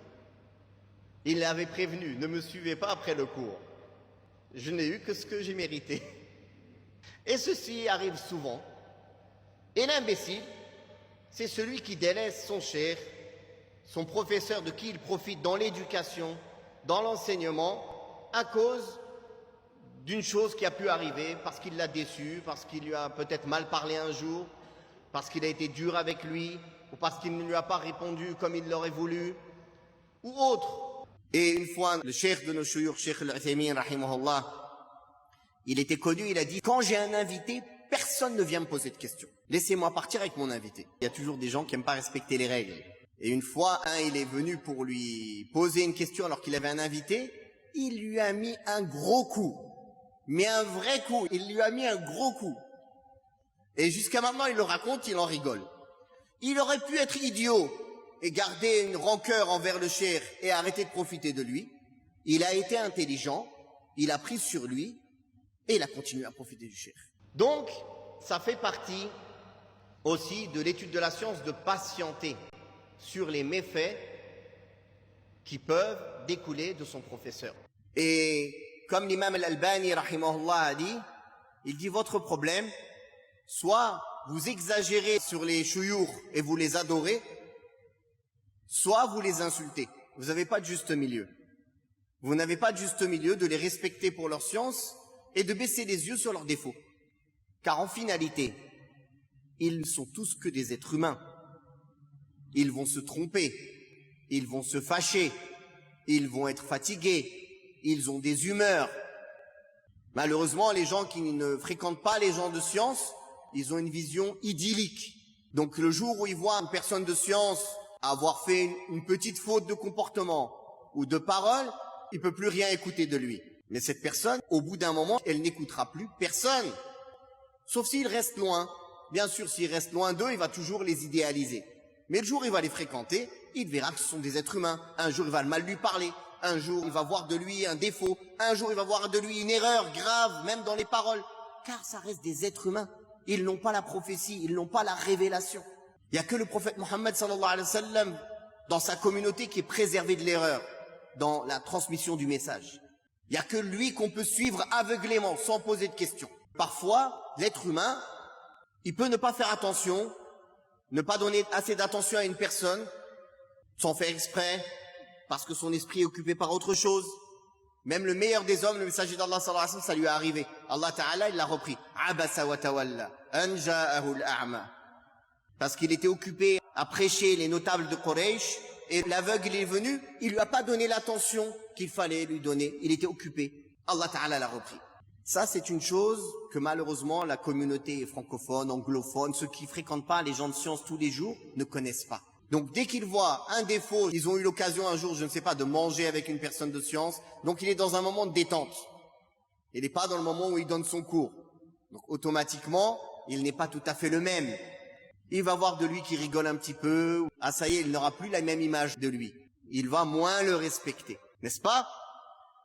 S1: Il l'avait prévenu, ne me suivez pas après le cours. Je n'ai eu que ce que j'ai mérité. Et ceci arrive souvent. Et l'imbécile, c'est celui qui délaisse son cheikh, son professeur de qui il profite dans l'éducation, dans l'enseignement, à cause d'une chose qui a pu arriver, parce qu'il l'a déçu, parce qu'il lui a peut-être mal parlé un jour, parce qu'il a été dur avec lui, ou parce qu'il ne lui a pas répondu comme il l'aurait voulu, ou autre.
S2: Et une fois, le cheikh de nos chouyours, cheikh al-Uthaymin, rahimahullah, il était connu, il a dit, quand j'ai un invité, personne ne vient me poser de questions. Laissez-moi partir avec mon invité. Il y a toujours des gens qui n'aiment pas respecter les règles. Et une fois, il est venu pour lui poser une question alors qu'il avait un invité, il lui a mis un gros coup. Mais un vrai coup, il lui a mis un gros coup. Et jusqu'à maintenant, il le raconte, il en rigole. Il aurait pu être idiot et garder une rancœur envers le cheikh et arrêter de profiter de lui. Il a été intelligent, il a pris sur lui et il a continué à profiter du cheikh.
S1: Donc, ça fait partie aussi de l'étude de la science de patienter sur les méfaits qui peuvent découler de son professeur.
S2: Et comme l'imam al-Albani, rahimahullah, a dit, il dit votre problème, soit vous exagérez sur les chouyours et vous les adorez, soit vous les insultez. Vous n'avez pas de juste milieu. Vous n'avez pas de juste milieu de les respecter pour leur science et de baisser les yeux sur leurs défauts. Car en finalité, ils ne sont tous que des êtres humains. Ils vont se tromper, ils vont se fâcher, ils vont être fatigués, ils ont des humeurs. Malheureusement, les gens qui ne fréquentent pas les gens de science, ils ont une vision idyllique. Donc le jour où ils voient une personne de science avoir fait une petite faute de comportement ou de parole, il ne peut plus rien écouter de lui. Mais cette personne, au bout d'un moment, elle n'écoutera plus personne. Sauf s'il reste loin. Bien sûr, s'il reste loin d'eux, il va toujours les idéaliser. Mais le jour où il va les fréquenter, il verra que ce sont des êtres humains. Un jour, il va mal lui parler. Un jour, il va voir de lui un défaut. Un jour, il va voir de lui une erreur grave, même dans les paroles. Car ça reste des êtres humains. Ils n'ont pas la prophétie, ils n'ont pas la révélation. Il n'y a que le prophète Mohammed sallallahu alayhi wa sallam, dans sa communauté, qui est préservé de l'erreur, dans la transmission du message. Il n'y a que lui qu'on peut suivre aveuglément, sans poser de questions. Parfois, l'être humain, il peut ne pas faire attention, ne pas donner assez d'attention à une personne, sans faire exprès, parce que son esprit est occupé par autre chose. Même le meilleur des hommes, le messager d'Allah sallallahu alayhi wa sallam, ça lui est arrivé. Allah Ta'ala, il l'a repris. Abasa wa tawalla, an ja'ahu al-a'ma. Parce qu'il était occupé à prêcher les notables de Quraysh, et l'aveugle est venu, il lui a pas donné l'attention qu'il fallait lui donner. Il était occupé. Allah Ta'ala l'a repris. Ça, c'est une chose que malheureusement la communauté francophone, anglophone, ceux qui fréquentent pas les gens de science tous les jours, ne connaissent pas. Donc dès qu'ils voient un défaut, ils ont eu l'occasion un jour, je ne sais pas, de manger avec une personne de science, donc il est dans un moment de détente. Il n'est pas dans le moment où il donne son cours. Donc automatiquement, il n'est pas tout à fait le même. Il va voir de lui qui rigole un petit peu. Ah ça y est, il n'aura plus la même image de lui. Il va moins le respecter. N'est-ce pas?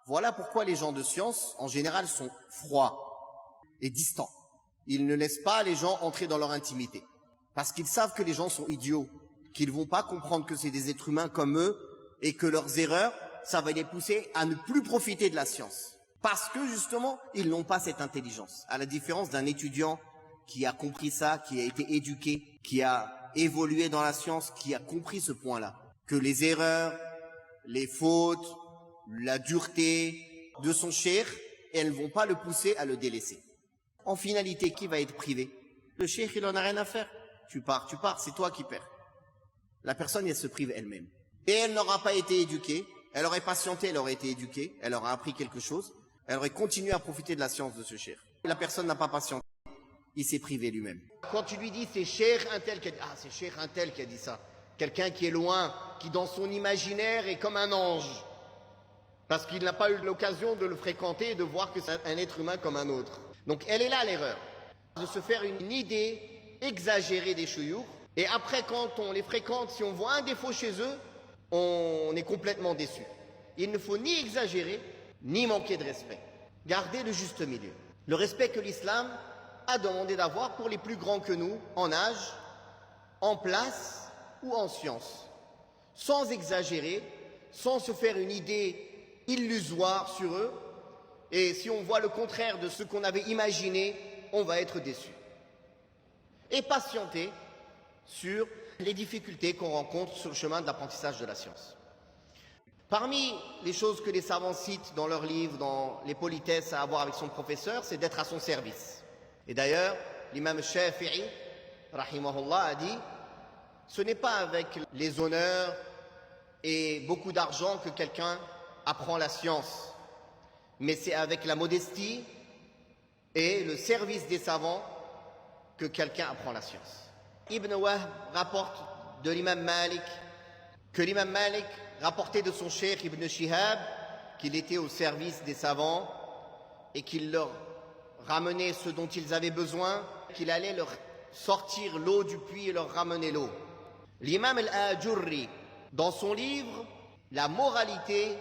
S2: Voilà pourquoi les gens de science, en général, sont froids et distants. Ils ne laissent pas les gens entrer dans leur intimité. Parce qu'ils savent que les gens sont idiots, qu'ils ne vont pas comprendre que c'est des êtres humains comme eux et que leurs erreurs, ça va les pousser à ne plus profiter de la science. Parce que justement, ils n'ont pas cette intelligence. À la différence d'un étudiant qui a compris ça, qui a été éduqué, qui a évolué dans la science, qui a compris ce point-là. Que les erreurs, les fautes, la dureté de son cheikh, elles ne vont pas le pousser à le délaisser. En finalité, qui va être privé? Le cheikh, il en a rien à faire. Tu pars, c'est toi qui perds. La personne, elle se prive elle-même. Et elle n'aura pas été éduquée, elle aurait patienté, elle aurait été éduquée, elle aurait appris quelque chose, elle aurait continué à profiter de la science de ce cheikh. La personne n'a pas patienté, il s'est privé lui-même. Quand tu lui dis c'est cheikh un tel qui a dit, c'est cheikh un tel qui a dit ça, quelqu'un qui est loin, qui dans son imaginaire est comme un ange, parce qu'il n'a pas eu l'occasion de le fréquenter et de voir que c'est un être humain comme un autre. Donc elle est là l'erreur, de se faire une idée exagérée des chouyours. Et après, quand on les fréquente, si on voit un défaut chez eux, on est complètement déçu. Il ne faut ni exagérer, ni manquer de respect. Garder le juste milieu. Le respect que l'islam a demandé d'avoir pour les plus grands que nous, en âge, en place ou en science. Sans exagérer, sans se faire une idée illusoire sur eux. Et si on voit le contraire de ce qu'on avait imaginé, on va être déçu. Et patienter sur les difficultés qu'on rencontre sur le chemin de l'apprentissage de la science. Parmi les choses que les savants citent dans leurs livres, dans les politesses à avoir avec son professeur, c'est d'être à son service. Et d'ailleurs, l'imam Shafi'i, rahimahullah, a dit « Ce n'est pas avec les honneurs et beaucoup d'argent que quelqu'un apprend la science, mais c'est avec la modestie et le service des savants que quelqu'un apprend la science. » Ibn Wahb rapporte de l'imam Malik que l'imam Malik rapportait de son cheikh Ibn Shihab qu'il était au service des savants et qu'il leur ramenait ce dont ils avaient besoin, qu'il allait leur sortir l'eau du puits et leur ramener l'eau. L'imam al-Ajurri, dans son livre « La moralité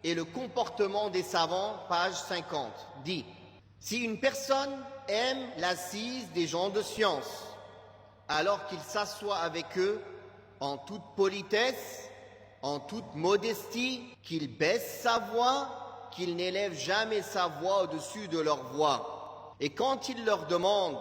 S2: et le comportement des savants », page 50, dit « Si une personne aime l'assise des gens de science, alors qu'il s'assoit avec eux en toute politesse, en toute modestie, qu'il baisse sa voix, qu'il n'élève jamais sa voix au-dessus de leur voix. Et quand il leur demande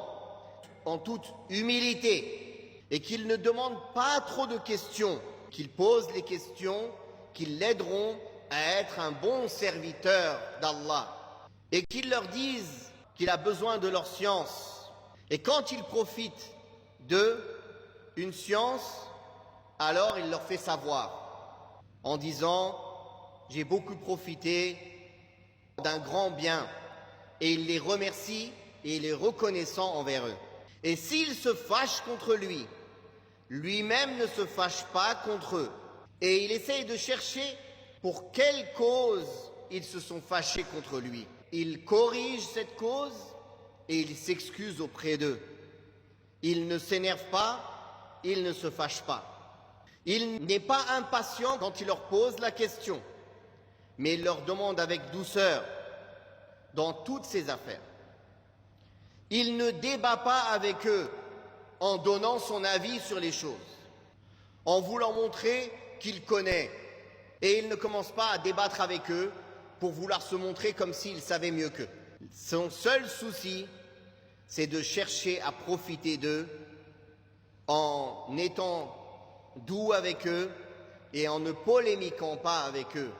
S2: en toute humilité, et qu'il ne demande pas trop de questions, qu'il pose les questions qui l'aideront à être un bon serviteur d'Allah, et qu'il leur dise qu'il a besoin de leur science. Et quand il profite d'une science, alors il leur fait savoir en disant « J'ai beaucoup profité d'un grand bien
S1: et il les remercie et il est reconnaissant envers eux. Et s'ils se fâchent contre lui, lui-même ne se fâche pas contre eux. Et il essaye de chercher pour quelle cause ils se sont fâchés contre lui. Il corrige cette cause et il s'excuse auprès d'eux. Il ne s'énerve pas, il ne se fâche pas. Il n'est pas impatient quand il leur pose la question, mais il leur demande avec douceur dans toutes ses affaires. Il ne débat pas avec eux en donnant son avis sur les choses, en voulant montrer qu'il connaît. Et il ne commence pas à débattre avec eux pour vouloir se montrer comme s'il savait mieux qu'eux. Son seul souci, c'est de chercher à profiter d'eux en étant doux avec eux et en ne polémiquant pas avec eux.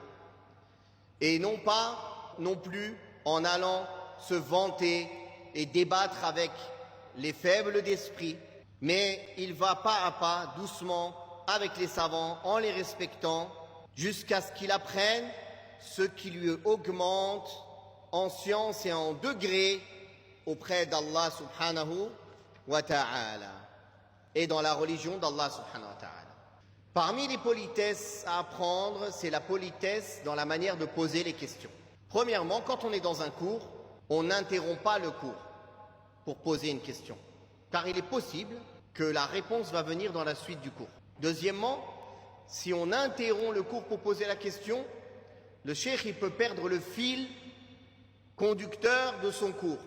S1: Et non pas, non plus, en allant se vanter et débattre avec les faibles d'esprit, mais il va pas à pas, doucement, avec les savants, en les respectant, jusqu'à ce qu'il apprenne ce qui lui augmente en science et en degré auprès d'Allah subhanahu wa ta'ala et dans la religion d'Allah subhanahu wa ta'ala. Parmi les politesses à apprendre, c'est la politesse dans la manière de poser les questions. Premièrement, quand on est dans un cours, on n'interrompt pas le cours pour poser une question, car il est possible que la réponse va venir dans la suite du cours. Deuxièmement, si on interrompt le cours pour poser la question, le cheikh il peut perdre le fil conducteur de son cours.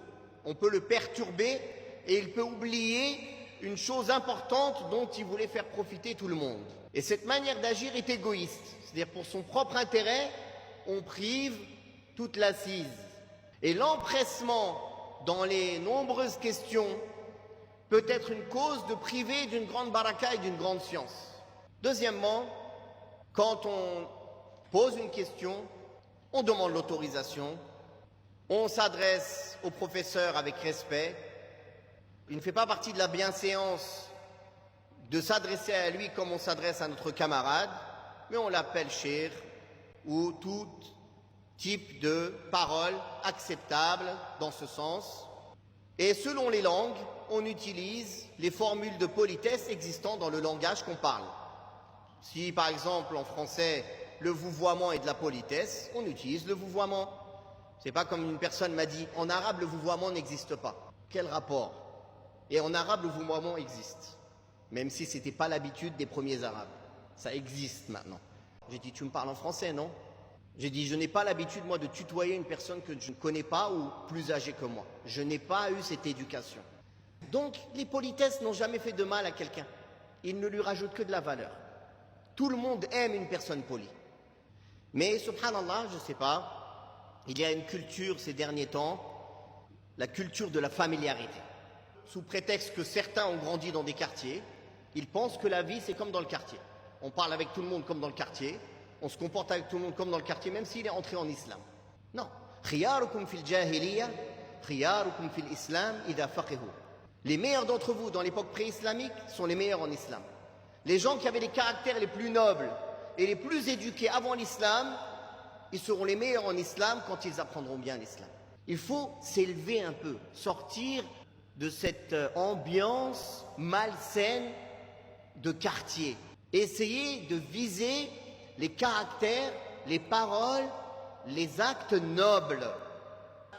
S1: On peut le perturber et il peut oublier une chose importante dont il voulait faire profiter tout le monde. Et cette manière d'agir est égoïste, c'est-à-dire pour son propre intérêt, on prive toute l'assise. Et l'empressement dans les nombreuses questions peut être une cause de priver d'une grande baraka et d'une grande science. Deuxièmement, quand on pose une question, on demande l'autorisation, on s'adresse au professeur avec respect. Il ne fait pas partie de la bienséance de s'adresser à lui comme on s'adresse à notre camarade, mais on l'appelle cheikh ou tout type de parole acceptable dans ce sens. Et selon les langues, on utilise les formules de politesse existant dans le langage qu'on parle. Si par exemple en français le vouvoiement est de la politesse, on utilise le vouvoiement. C'est pas comme une personne m'a dit, en arabe le vouvoiement n'existe pas. Quel rapport? Et en arabe le vouvoiement existe, même si c'était pas l'habitude des premiers arabes. Ça existe maintenant. J'ai dit, tu me parles en français, non? J'ai dit, je n'ai pas l'habitude moi de tutoyer une personne que je ne connais pas ou plus âgée que moi. Je n'ai pas eu cette éducation. Donc les politesses n'ont jamais fait de mal à quelqu'un. Ils ne lui rajoutent que de la valeur. Tout le monde aime une personne polie. Mais subhanallah, je ne sais pas, il y a une culture ces derniers temps, la culture de la familiarité. Sous prétexte que certains ont grandi dans des quartiers, ils pensent que la vie c'est comme dans le quartier. On parle avec tout le monde comme dans le quartier, on se comporte avec tout le monde comme dans le quartier, même s'il est entré en islam. Non. Khiyarukum fil jahiliya, khiyarukum fil islam idha faqihu. Les meilleurs d'entre vous dans l'époque pré-islamique sont les meilleurs en islam. Les gens qui avaient les caractères les plus nobles et les plus éduqués avant l'islam, ils seront les meilleurs en islam quand ils apprendront bien l'islam. Il faut s'élever un peu, sortir de cette ambiance malsaine de quartier. Essayer de viser les caractères, les paroles, les actes nobles.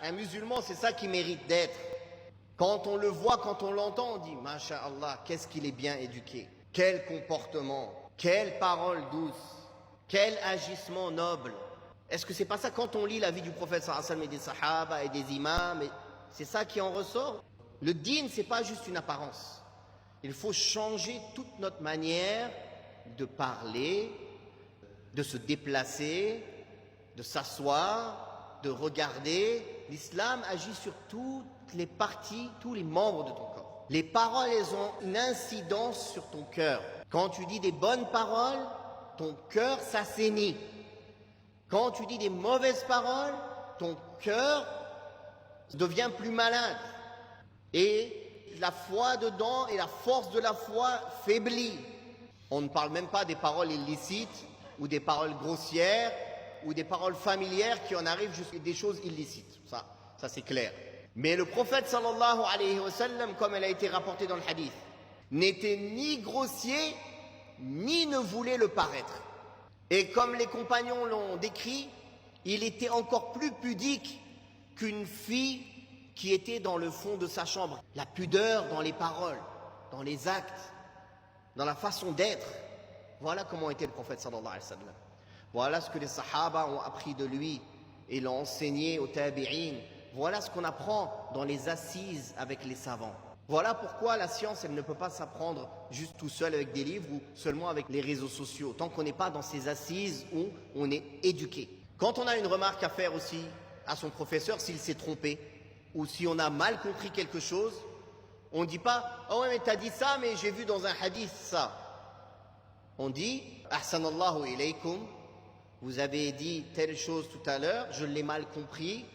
S1: Un musulman, c'est ça qui mérite d'être. Quand on le voit, quand on l'entend, on dit « Masha'Allah, qu'est-ce qu'il est bien éduqué !» Quel comportement, quelle parole douce, quel agissement noble. Est-ce que c'est pas ça quand on lit la vie du prophète sallallahu alayhi wa sallam et des sahaba et des imams, c'est ça qui en ressort? Le dîn, c'est pas juste une apparence. Il faut changer toute notre manière de parler, de se déplacer, de s'asseoir, de regarder. L'islam agit sur toutes les parties, tous les membres de ton corps. Les paroles, elles ont une incidence sur ton cœur. Quand tu dis des bonnes paroles, ton cœur s'assainit. Quand tu dis des mauvaises paroles, ton cœur devient plus malade. Et la foi dedans et la force de la foi faiblit. On ne parle même pas des paroles illicites ou des paroles grossières ou des paroles familières qui en arrivent jusqu'à des choses illicites.
S2: ça c'est clair. Mais le prophète sallallahu alayhi wa sallam, comme elle a été rapportée dans le hadith, n'était ni grossier, ni ne voulait le paraître. Et comme les compagnons l'ont décrit, il était encore plus pudique qu'une fille qui était dans le fond de sa chambre. La pudeur dans les paroles, dans les actes, dans la façon d'être. Voilà comment était le prophète sallallahu alayhi wa sallam. Voilà ce que les sahaba ont appris de lui et l'ont enseigné aux tabi'in. Voilà ce qu'on apprend dans les assises avec les savants. Voilà pourquoi la science, elle ne peut pas s'apprendre juste tout seul avec des livres ou seulement avec les réseaux sociaux, tant qu'on n'est pas dans ces assises où on est éduqué. Quand on a une remarque à faire aussi à son professeur, s'il s'est trompé, ou si on a mal compris quelque chose, on ne dit pas « Oh ouais, mais t'as dit ça, mais j'ai vu dans un hadith ça ». On dit « Ahsanallahu ilaykum » vous avez dit telle chose tout à l'heure, je l'ai mal compris,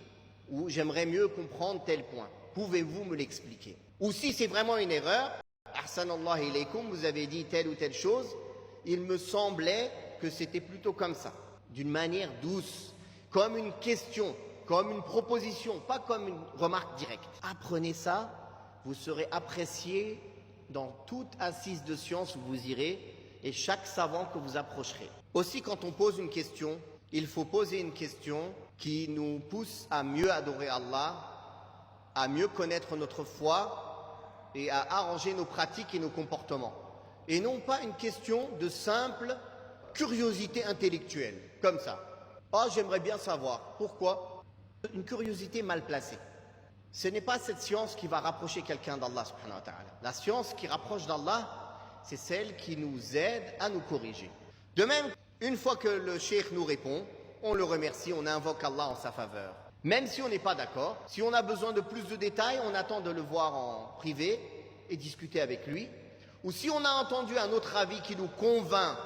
S2: ou j'aimerais mieux comprendre tel point. Pouvez-vous me l'expliquer? Ou si c'est vraiment une erreur, Ahsanallah ilaykum, vous avez dit telle ou telle chose, il me semblait que c'était plutôt comme ça, d'une manière douce, comme une question, comme une proposition, pas comme une remarque directe. Apprenez ça, vous serez apprécié dans toute assise de science où vous irez et chaque savant que vous approcherez. Aussi, quand on pose une question, il faut poser une question qui nous pousse à mieux adorer Allah, à mieux connaître notre foi et à arranger nos pratiques et nos comportements. Et non pas une question de simple curiosité intellectuelle, comme ça. Oh, j'aimerais bien savoir. Pourquoi? Une curiosité mal placée. Ce n'est pas cette science qui va rapprocher quelqu'un d'Allah subhanahu wa ta'ala. La science qui rapproche d'Allah, c'est celle qui nous aide à nous corriger. De même, une fois que le cheikh nous répond, on le remercie, on invoque Allah en sa faveur. Même si on n'est pas d'accord, si on a besoin de plus de détails, on attend de le voir en privé et discuter avec lui. Ou si on a entendu un autre avis qui nous convainc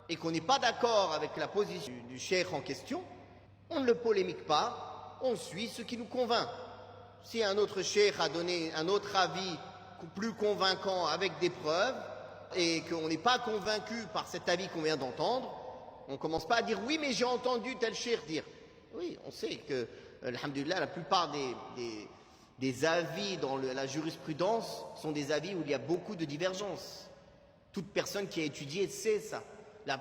S2: et qu'on n'est pas d'accord avec la position du cheikh en question, on ne le polémique pas, on suit ce qui nous convainc. Si un autre cheikh a donné un autre avis plus convaincant avec des preuves et qu'on n'est pas convaincu par cet avis qu'on vient d'entendre, on ne commence pas à dire « oui, mais j'ai entendu tel cheikh dire ». Oui, on sait que, alhamdulillah, la plupart des avis dans la jurisprudence sont des avis où il y a beaucoup de divergences. Toute personne qui a étudié sait ça.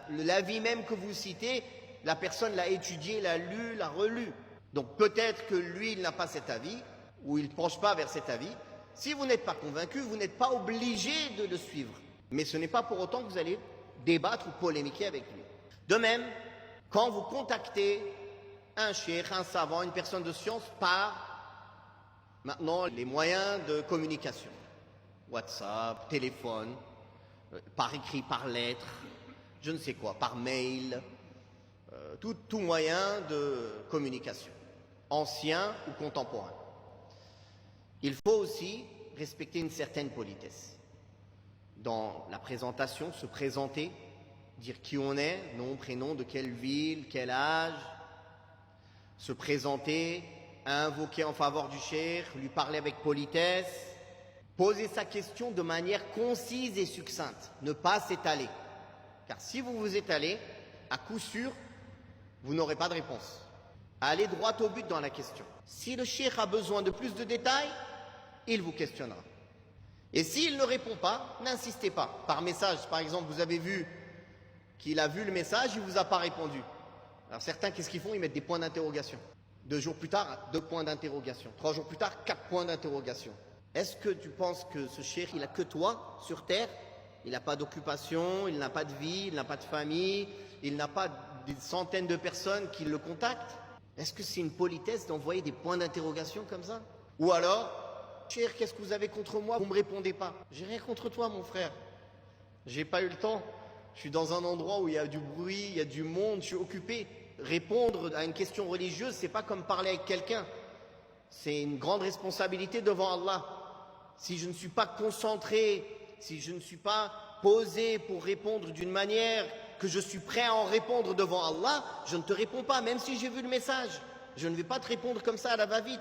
S2: L'avis même que vous citez, la personne l'a étudié, l'a lu, l'a relu. Donc peut-être que lui, il n'a pas cet avis, ou il ne penche pas vers cet avis. Si vous n'êtes pas convaincu, vous n'êtes pas obligé de le suivre. Mais ce n'est pas pour autant que vous allez débattre ou polémiquer avec lui. De même, quand vous contactez un cheikh, un savant, une personne de science par maintenant les moyens de communication, WhatsApp, téléphone, par écrit, par lettre, je ne sais quoi, par mail, tout moyen de communication, ancien ou contemporain. Il faut aussi respecter une certaine politesse. Dans la présentation, se présenter, dire qui on est, nom, prénom, de quelle ville, quel âge, se présenter, invoquer en faveur du cheikh, lui parler avec politesse, poser sa question de manière concise et succincte, ne pas s'étaler. Car si vous vous étalez, à coup sûr, vous n'aurez pas de réponse. Allez droit au but dans la question. Si le cheikh a besoin de plus de détails, il vous questionnera. Et s'il ne répond pas, n'insistez pas. Par message, par exemple, vous avez vu qu'il a vu le message, il ne vous a pas répondu. Alors certains, qu'est-ce qu'ils font? Ils mettent des points d'interrogation. 2 jours plus tard, 2 points d'interrogation. 3 jours plus tard, 4 points d'interrogation. Est-ce que tu penses que ce cheikh, il n'a que toi sur terre? Il n'a pas d'occupation, il n'a pas de vie, il n'a pas de famille, il n'a pas des centaines de personnes qui le contactent? Est-ce que c'est une politesse d'envoyer des points d'interrogation comme ça? Ou alors, cheikh, qu'est-ce que vous avez contre moi? Vous ne me répondez pas. J'ai rien contre toi, mon frère. J'ai pas eu le temps. Je suis dans un endroit où il y a du bruit, il y a du monde, je suis occupé. Répondre à une question religieuse, c'est pas comme parler avec quelqu'un. C'est une grande responsabilité devant Allah. Si je ne suis pas concentré, si je ne suis pas posé pour répondre d'une manière que je suis prêt à en répondre devant Allah, je ne te réponds pas, même si j'ai vu le message. Je ne vais pas te répondre comme ça à la va-vite.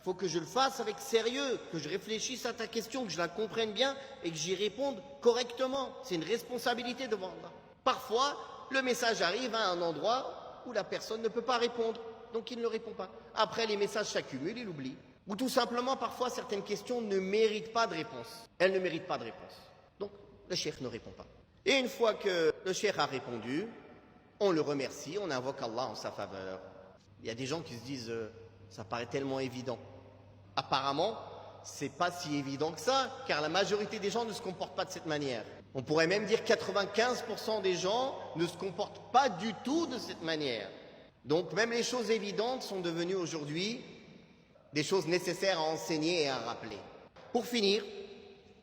S2: Il faut que je le fasse avec sérieux, que je réfléchisse à ta question, que je la comprenne bien et que j'y réponde correctement. C'est une responsabilité devant Allah. Parfois, le message arrive à un endroit où la personne ne peut pas répondre. donc il ne le répond pas. Après, les messages s'accumulent, il oublie. Ou tout simplement, parfois, certaines questions ne méritent pas de réponse. Elles ne méritent pas de réponse. Donc, le cheikh ne répond pas. Et une fois que le cheikh a répondu, on le remercie, on invoque Allah en sa faveur. Il y a des gens qui se disent, ça paraît tellement évident. Apparemment, c'est pas si évident que ça, car la majorité des gens ne se comportent pas de cette manière. On pourrait même dire 95% des gens ne se comportent pas du tout de cette manière. Donc même les choses évidentes sont devenues aujourd'hui des choses nécessaires à enseigner et à rappeler. Pour finir,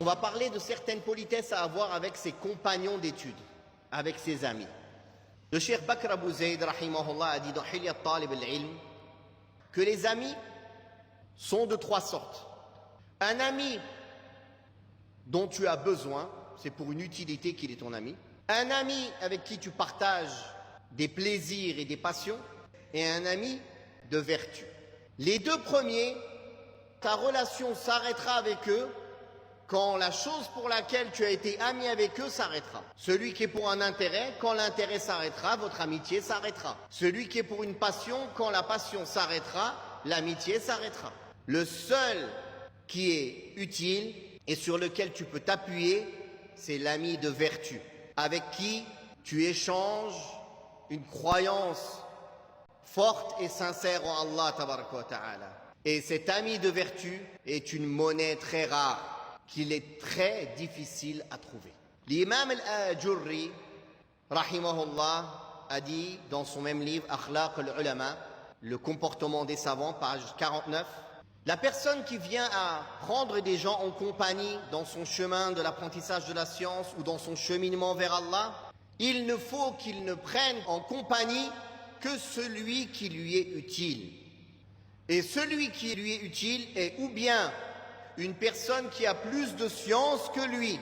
S2: on va parler de certaines politesses à avoir avec ses compagnons d'études, avec ses amis. Le Cheikh Bakr Abou Zayd, rahimahullah, a dit dans Hilyat Talib al-Ilm que les amis sont de 3 sortes. Un ami dont tu as besoin, c'est pour une utilité qu'il est ton ami. Un ami avec qui tu partages des plaisirs et des passions. Et un ami de vertu. Les 2 premiers, ta relation s'arrêtera avec eux quand la chose pour laquelle tu as été ami avec eux s'arrêtera. Celui qui est pour un intérêt, quand l'intérêt s'arrêtera, votre amitié s'arrêtera. Celui qui est pour une passion, quand la passion s'arrêtera, l'amitié s'arrêtera. Le seul qui est utile et sur lequel tu peux t'appuyer, c'est l'ami de vertu, avec qui tu échanges une croyance forte et sincère en Allah tabaraka wa ta'ala. Et cet ami de vertu est une monnaie très rare, qu'il est très difficile à trouver. L'imam al-Ajurri, rahimahullah, a dit dans son même livre, Akhlaq al-Ulama, le comportement des savants, page 49, la personne qui vient à prendre des gens en compagnie dans son chemin de l'apprentissage de la science ou dans son cheminement vers Allah, il ne faut qu'il ne prenne en compagnie que celui qui lui est utile. Et celui qui lui est utile est ou bien une personne qui a plus de science que lui,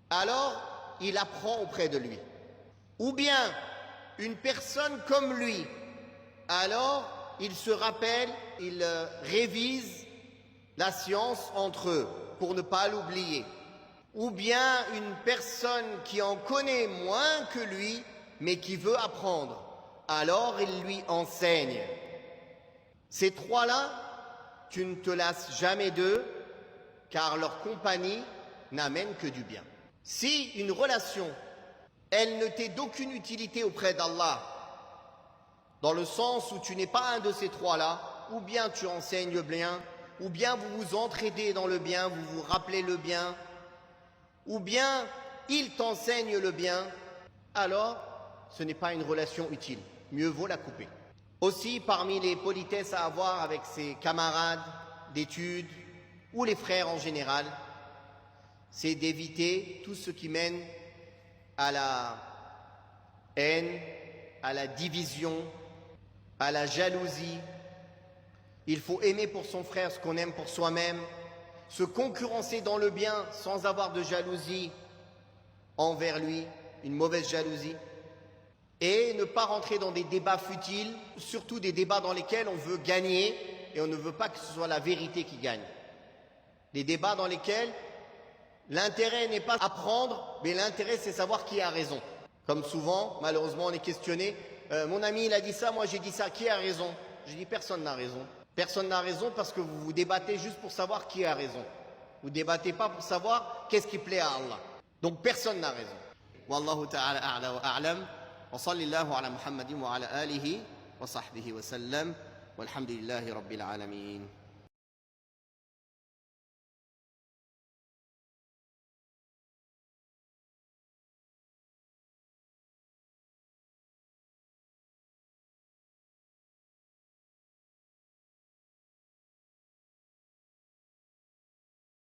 S2: alors il apprend auprès de lui. Ou bien une personne comme lui, alors il se rappelle, il révise la science entre eux pour ne pas l'oublier. Ou bien une personne qui en connaît moins que lui, mais qui veut apprendre, alors il lui enseigne. Ces 3-là, tu ne te lasses jamais d'eux, car leur compagnie n'amène que du bien. Si une relation, elle ne t'est d'aucune utilité auprès d'Allah, dans le sens où tu n'es pas un de ces 3-là, ou bien tu enseignes le bien, ou bien vous vous entraidez dans le bien, vous vous rappelez le bien, ou bien il t'enseigne le bien, alors ce n'est pas une relation utile. Mieux vaut la couper. Aussi, parmi les politesses à avoir avec ses camarades d'études ou les frères en général, c'est d'éviter tout ce qui mène à la haine, à la division, à la jalousie. Il faut aimer pour son frère ce qu'on aime pour soi-même, se concurrencer dans le bien sans avoir de jalousie envers lui, une mauvaise jalousie, et ne pas rentrer dans des débats futiles, surtout des débats dans lesquels on veut gagner et on ne veut pas que ce soit la vérité qui gagne. Des débats dans lesquels l'intérêt n'est pas apprendre, mais l'intérêt c'est savoir qui a raison. Comme souvent, malheureusement, on est questionné, mon ami il a dit ça, moi j'ai dit ça, qui a raison? Je dis personne n'a raison. Personne n'a raison parce que vous vous débattez juste pour savoir qui a raison. Vous ne débattez pas pour savoir qu'est-ce qui plaît à Allah. Donc personne n'a raison. Wallahu ta'ala a'la wa a'lam. Wa sallallahu ala Muhammadin wa ala alihi wa sahbihi wa sallam. Walhamdulillahi rabbil alamin.